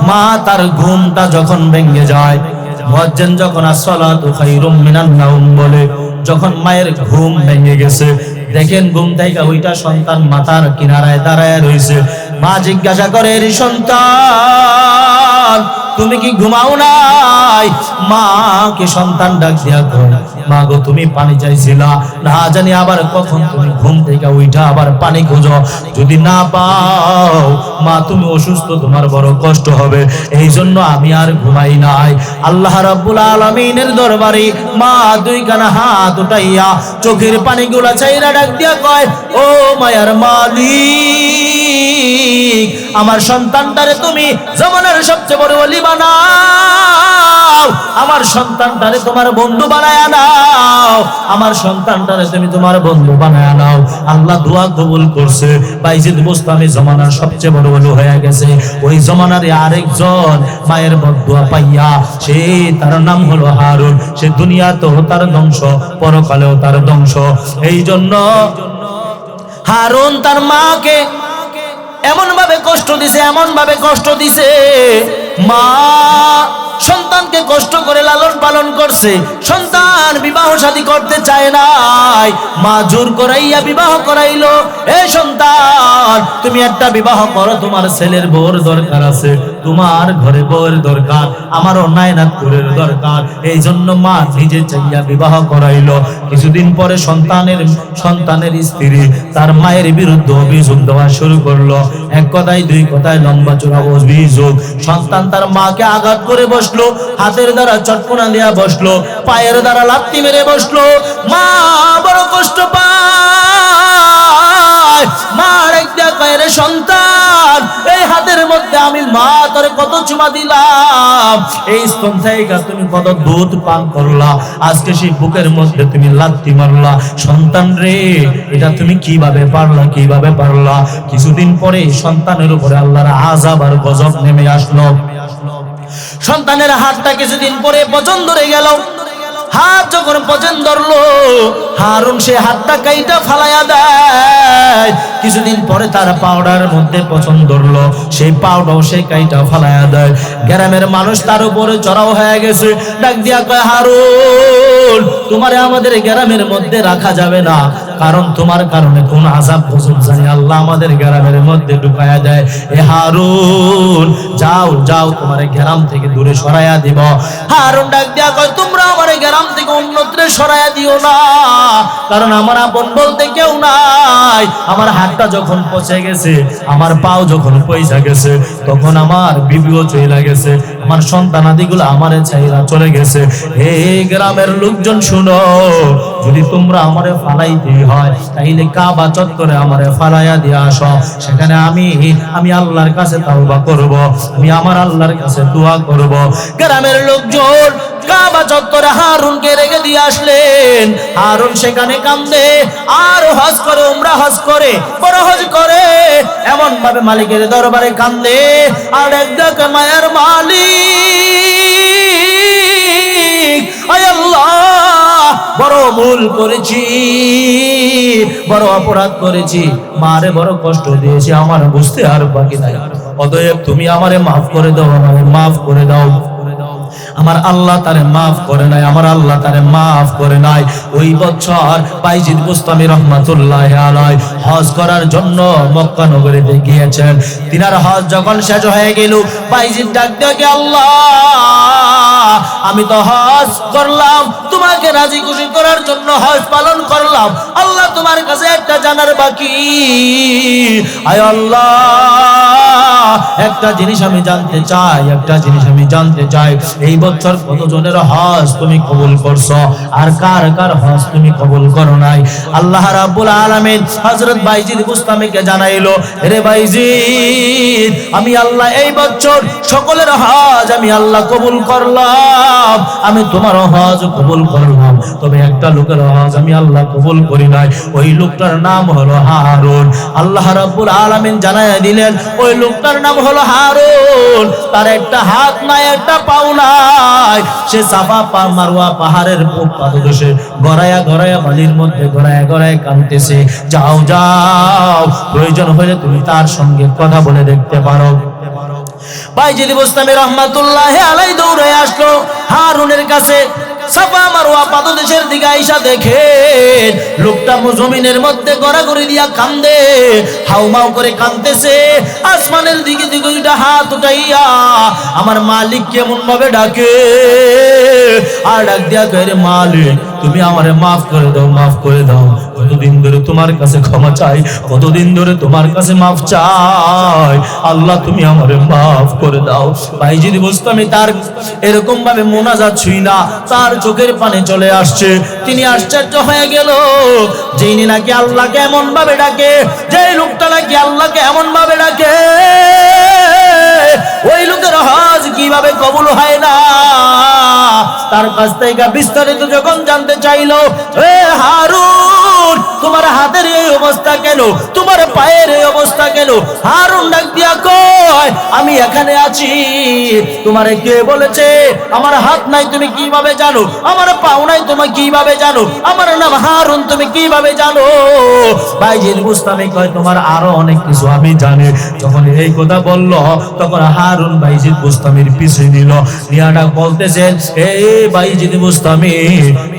মা তার ঘুমটা যখন ভেঙে যায়, মুয়াজ্জিন যখন আসসালাতু খায়রুম মিনান নাওম বলে, যখন মায়ের ঘুম ভেঙে গেছে, দেখেন ঘুম থেকে ওইটা সন্তান মাথার কিনারায় দাঁড়ায় রইছে। মা জিজ্ঞাসা করে, রে সন্তান তুমি কি ঘুমাও নাই? মা কে সন্তান ডাক দিয়া কয়, মা গো তুমি পানি চাইছিলা, না জানি আবার কখন তুমি ঘুম থেকে উঠা আবার পানি খোঁজো, যদি না পাও মা তুমি অসুস্থ, তোমার বড় কষ্ট হবে, এই জন্য আমি আর ঘুমাই নাই। আল্লাহ রাব্বুল আলামিনের দরবারে মা দুই কানা হাত উঠাইয়া চোখের পানিগুলা চাইরা ডাক দিয়া কয়, ও মায়ার মালিক, আমার সন্তানটারে তুমি জমানার সবচেয়ে বড় ওলি বানাও, আমার সন্তানটারে তোমার বন্ধু বানায়া নাও, আমার সন্তানটারে তুমি তোমার বন্ধু বানায়া নাও। আল্লাহ দোয়া কবুল করছে। বাইজিদ বুস্তামি জমানার সবচেয়ে বড় ওলি হয়ে গেছে। ওই জমানার আরেকজন মায়ের বদদুয়া পাইয়া, সে তার নাম হলো হারুন। সে দুনিয়াতেও তার ধ্বংস, পরকালেও তার ধ্বংস। এই জন্য হারুন তার মাকে এমন ভাবে কষ্ট দিছে, এমন ভাবে কষ্ট দিছে, মা সন্তানকে কষ্ট করে লালন পালন করছে। সন্তান বিবাহ শাদী করতে চায় নাই, মা জোর করাইয়া বিবাহ করাইলো। এই সন্তান তুমি একটা বিবাহ করো, তোমার ছেলের বউর দরকার আছে, তোমার ঘরে বউর দরকার, আমারও নায়নাতুরের দরকার। এই জন্য মা নিজে চাইয়া বিবাহ করাইলো। কিছুদিন পরে সন্তানের স্ত্রী তার মায়ের বিরুদ্ধে অভিযোগ দেওয়া শুরু করলো। এক কথায় দুই কথায় লম্বা চূড়া অভিযোগ। সন্তান তার মাকে আঘাত করে বসলো, হাতের দ্বারা চটকনা দিয়া বসলো, পায়ের দ্বারা লাথি মেরে বসলো। মা বড় কষ্ট পায়। মার একটা কয়ের সন্তান, এই হাতের মধ্যে আমি মা তোরে কত চুমা দিলাম, এই স্তন থেকে তুমি কত দুধ পান করলা, আজকে সেই বুকের মধ্যে তুমি লাথি মারলা। সন্তান রে, এটা তুমি কিভাবে পারলা, কিভাবে পারলা? কিছুদিন পরে সন্তানের উপরে আল্লাহর আযাব আর গজব নেমে আসলো। সন্তানের হাতটা কিছুদিন পরে পচন ধরে গেল। হাত যখন পচন ধরলো, হারুন সে হাতটা কাইটা ফালাইয়া দেয়। কিছুদিন পরে তার পাউডার মধ্যে পচন ধরলো, সেই পাউডার সে কাইটা ফালাইয়া দেয়। গ্রামের মানুষ তার উপরে চড়াও হয়ে গেছে। ডাক দিয়া কয়, হারুন তোমারে আমাদের গ্রামের মধ্যে রাখা যাবে না, কারণ তোমার কারণে কোন আযাব গজব জানি আল্লাহ আমাদের গ্রামের মধ্যে ঢুকায়া দেয়। এ হারুন যাও যাও, তোমার গ্রাম থেকে দূরে সরাইয়া দিব। হারুন ডাক দিয়া কয়, তোমরা আমার গ্রাম থেকে অন্যত্রে সরাইয়া দিও না, কারণ আমার আপন বলতে কেউ নাই। আমার হাতটা যখন পচে গেছে, আমার পাও যখন পয়সা গেছে, তখন আমার বিবিও চলে গেছে, আমার সন্তানাদিগুলো আমারে ছাইরা চলে গেছে। হে গ্রামের লোকজন শুনো, যদি তোমরা আমারে ফালাইতে হয় তাইলে কাবা চত্বরে আমারে ফালাইয়া দিয়ে আসো, সেখানে আমি আল্লাহর কাছে তাওবা করব, আমি আমার আল্লাহর কাছে দোয়া করব। গ্রামের লোকজন কাবা চত্বরে হারুনকে রেখে দিয়ে আসলেন। হারুন সেখানে কান্দে আর হজ করে, উমরা হজ করে, বড় হজ করে, এমন ভাবে মালিকের দরবারে কান্দে আর একদম মায়ের মালিক, আয় আল্লাহ বড় ভুল করেছি, বড় অপরাধ করেছি, মারে বড় কষ্ট দিয়েছি, আমার বুঝতে আর বাকি নাই, অতএব তুমি আমারে মাফ করে দাও, আমারে মাফ করে দাও। আমার আল্লাহ তারে মাফ করে নাই, আমার আল্লাহ তারে মাফ করে নাই। ওই বছর বাইজিদ বুস্তামি রহমাতুল্লাহি আলাইহি হজ করার জন্য মক্কা নগরীতে গিয়েছেন। তিনার হজ যখন শেষ হয়ে গেল, বাইজিদ ডাক দিয়ে, আল্লাহ আমি তো হজ করলাম, তোমাকে রাজি খুশি করার জন্য হজ পালন করলাম, আল্লাহ তোমার কাছে একটা জানার বাকি। আয় আল্লাহ, একটা জিনিস আমি জানতে চাই, একটা জিনিস আমি জানতে চাই, এই বছর কতজনের হজ তুমি কবুল করছো আর কার কার হজ তুমি কবুল করো নাই? আল্লাহ রাব্বুল আলামিন হযরত বাইজিদ বুস্তামিকে জানাইলো, রে বাইজিদ, আমি আল্লাহ এই বছর সকলের হজ আমি আল্লাহ কবুল করলাম, আমি তোমার হজ কবুল করলাম, তবে একটা লোকের হজ আমি আল্লাহ কবুল করি নাই। ওই লোকটার নাম হলো হারুন। আল্লাহ রাব্বুল আলামিন জানাইয়া দিলেন, ওই লোকটার নাম হলো হারুন, তার একটা হাত নাই, একটা পাও নাই, যায়। সে সাফা মারওয়া পাহাড়ের পাদদেশে গড়াইয়া গড়াইয়া বালির মধ্যে গড়াইয়া গড়াইয়া কাঁদতেছে। যাও যাও, প্রয়োজন হলে তুমি তার সঙ্গে কথা বলে দেখতে পারো। বাইজিদ বুস্তামি রহমাতুল্লাহি আলাইহি দৌড়ে আসলো হারুনের কাছে। সাফা মারওয়া পাদদেশের দিকে আইসা দেখে লোকটা জমিনের মধ্যে গড়াগড়ি দিয়া কান্দে, হাউমাউ করে কাঁদতেছে। আসমানের দিকে দিকে দুইটা হাত উঠাইয়া আমার মালিক কেমন ভাবে ডাকে, আর ডাক দিয়া কয়ে, মালিক তুমি আমারে মাফ করে দাও, মাফ করে দাও। কতদিন ধরে তোমার কাছে ক্ষমা চাই, কতদিন ধরে তোমার কাছে মাফ চাই, আল্লাহ তুমি আমারে মাফ করে দাও। বাইজিদ বুস্তামি তার এরকম ভাবে মোনাজাত ছুঁই না, তার চোখের পানি চলে আসছে। তিনি আশ্চর্য হয়ে গেল, যিনি নাকি আল্লাহকে এমন ভাবে ডাকে, যেই লোকটা নাকি আল্লাহকে এমন ভাবে ডাকে, ওই লোকের হজ কিভাবে কবুল হয় না। তার কাছ থেকে বিস্তারিত যখন জানতে চাইলো, এ হারুন তোমার হাতের এই অবস্থা কেন, তোমার পায়ের এই অবস্থা কেন? হারুন ডাক দিয়া কয়, আমি এখানে আছি, তোমারে কে বলেছে আমার হাত নাই তুমি কিভাবে জানো, আমার পাও নাই তুমি কিভাবে জানো, আমার নাম হারুন তুমি কিভাবে জানো? বাইজিদ বুস্তামি কয়, তোমার আরো অনেক কিছু আমি জানি। যখন এই কথা বলল তখন হারুন বাইজিদ বুস্তামির পিছে নিল, নিয়াটা বলতেছেন, এই বাইজিদ বুস্তামি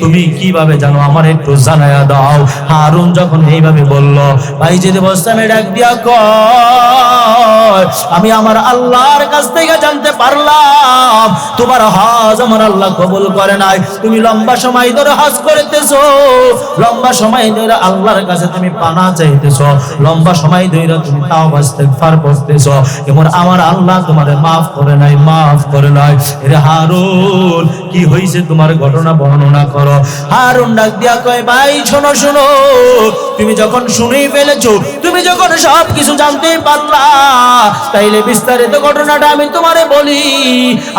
তুমি কিভাবে জানো আমার একটু জানায়া দাও। হারুন যখন এইভাবে বলল, বাইজিদ বুস্তামি ডাক দিয়া কয়, আমি আমার আল্লাহর কাছ থেকে জানতে পারলাম তোমার হজ আমার আল্লাহ কবুল করে নাই। তুমি লম্বা সময় ধরে হজ করতেছো, লম্বা সময় ধরে আল্লাহর কাছে তুমি পানা চাইতেছো, লম্বা সময় ধরে তুমি তাওবা ইস্তিগফার করতেছো, এমন আমার আল্লাহ তোমারে মাফ করে নাই, মাফ করে নাই। এরে হারুন কি হইছে তোমার ঘটনা বর্ণনা করো। হারুন ডাক দিয়া কয়, ভাই শোনো শোনো, তুমি যখন শুনেই ফেলেছো, তুমি যখন সব কিছু জানতে পারলা, তাইলে বিস্তারিত ঘটনাটা আমি তোমারে বলি।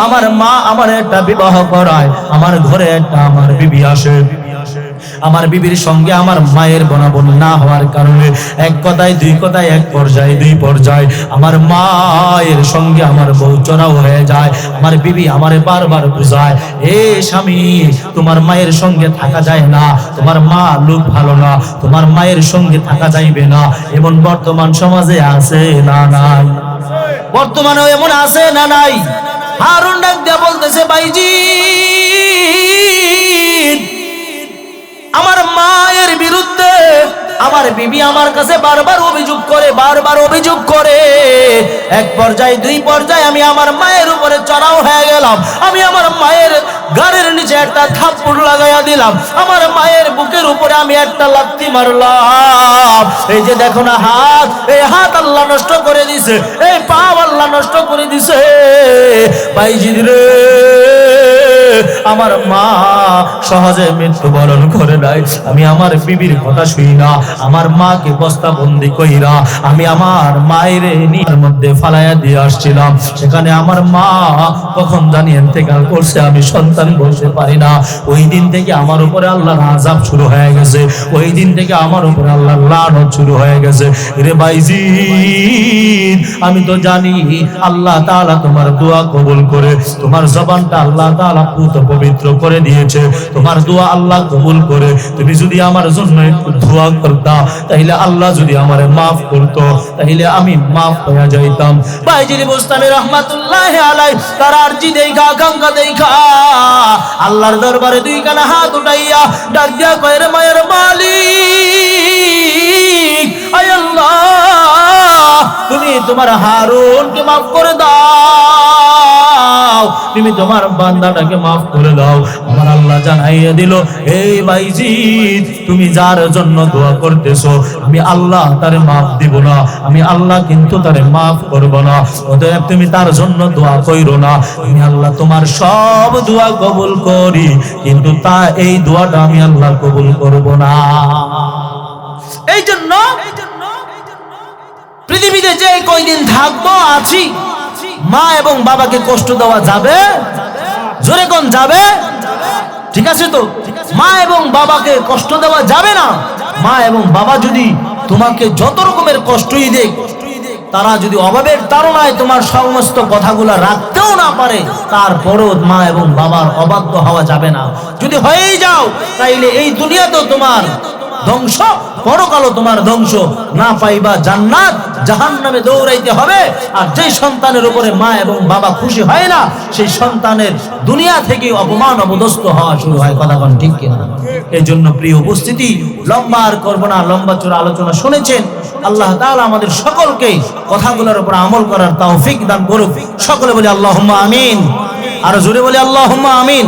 আমার মা আমার একটা বিবাহ করায়, আমার ঘরে একটা আমার বিবি আসে। আমার বিবির সঙ্গে আমার মায়ের বনাবন না হওয়ার কারণে এক কথায় দুই কথায় এক পর্যায়ে দুই পর্যায়ে আমার মায়ের সঙ্গে আমার বউ চড়াও হয়ে যায়। আমার বিবি আমারে বারবার বুঝায়, এ স্বামী তোমার মায়ের সঙ্গে থাকা যায় না, তোমার মা লোক ভালো না, তোমার মায়ের সঙ্গে থাকা যাইবে না। এমন বর্তমান সমাজে আছে না নাই? বর্তমানেও এমন আছে না নাই? হারুন ডাক দিয়া বলতেছে, বাইজি আমার মায়ের বিরুদ্ধে আমার বিবি আমার কাছে বারবার অভিযোগ করে, বারবার অভিযোগ করে। এক পর্যায়ে দুই পর্যায়ে আমি আমার মায়ের উপরে চড়াও হয়ে গেলাম। আমি আমার মায়ের গাড়ির নিচে একটা থাপ্পড় লাগাইয়া দিলাম, আমার মায়ের বুকের উপরে আমি একটা লাথি মারলাম। এই যে দেখো না হাত, এই হাত আল্লাহ নষ্ট করে দিছে, এই পা আল্লাহ নষ্ট করে দিছে। বাইজিদ রে, আমার মা সহজে মৃত্যুবরণ করে নাই। আমি আমার বিবির কথা শুই না, আমার মাকে বস্তাবন্দি কইরা আমি আমার মায়ের নির মধ্যে ফালাইয়া দিয়ে আসছিলাম। সেখানে আমার মা কখন জানি ইন্তেকাল করছে, আমি সন্তান বলতে পারি না। ওই দিন থেকে আমার উপরে আল্লাহর আযাব শুরু হয়ে গেছে, ওই দিন থেকে আমার উপরে আল্লাহর লানত শুরু হয়ে গেছে। রে বাইজিদ, আমি তো জানি আল্লাহ তাআলা তোমার দোয়া কবুল করে, তোমার জবানটা আল্লাহ তাআলা পুত পবিত্র করে দিয়েছে, তোমার দোয়া আল্লাহ কবুল করে। তুমি যদি আমার জন্য একটু দোয়া করতা, তাইলে আল্লাহ যদি আমারে মাফ করতো, তাইলে আমি মাফ হয়ে যাইতাম। বাইজিদ বুস্তামি রাহমাতুল্লাহি আলাইহি তার আরজি দেখা, আকাঙ্ক্ষা দেখা আল্লাহর দরবারে দুই কানা হাত উঠাইয়া ডাক দিয়া কয়, রে মায়ের মালিক, আয় আল্লাহ তুমি তোমার হারুনকে মাফ করে দাও, তুমি তোমার বান্দাটাকে মাফ করে দাও। আমার আল্লাহ জানাইয়া দিল, এই বাইজিদ তুমি যার জন্য দোয়া করতেছো, আমি আল্লাহ তারে মাফ দিব না, আমি আল্লাহ কিন্তু তারে মাফ করব না। অতএব তুমি তার জন্য দোয়া কইরো না, আমি আল্লাহ তোমার সব দোয়া কবুল করি, কিন্তু তা এই দোয়াটা আমি আল্লাহ কবুল করব না। এই জন্য পৃথিবীতে যে কয়দিন থাকবো আছি, মা এবং বাবাকে কষ্ট দেওয়া যাবে? জোরে কোন যাবে? ঠিক আছে তো? মা এবং বাবাকে কষ্ট দেওয়া যাবে না। মা এবং বাবা যদি তোমাকে যত রকমের কষ্টই দেখ, তারা যদি অভাবের তাড়নায় তোমার সমস্ত কথাগুলো রাখতেও না পারে, তারপরও মা এবং বাবার অবাধ্য হওয়া যাবে না। যদি হয়েই যাও তাইলে এই দুনিয়াতেও তোমার ধ্বংস, পরকালও তোমার ধ্বংস, না পাইবা জান্নাত, জাহান্নামে দৌড়াইতে হবে। আর যেই সন্তানের উপরে মা এবং বাবা খুশি হয় না, সেই সন্তানের দুনিয়া থেকে অপমান অবদস্ত হওয়া শুরু হয়। কথা কোন ঠিক কিনা? এই জন্য প্রিয় উপস্থিতি, লম্বা আর করবো না, লম্বা চূড়া আলোচনা শুনেছেন। আল্লাহ তাআলা আমাদের সকলকে কথাগুলোর উপর আমল করার তৌফিক দান করুক। সকলে বলি আল্লাহুম্মা আমিন। আর জোরে বলি আল্লাহুম্মা আমিন।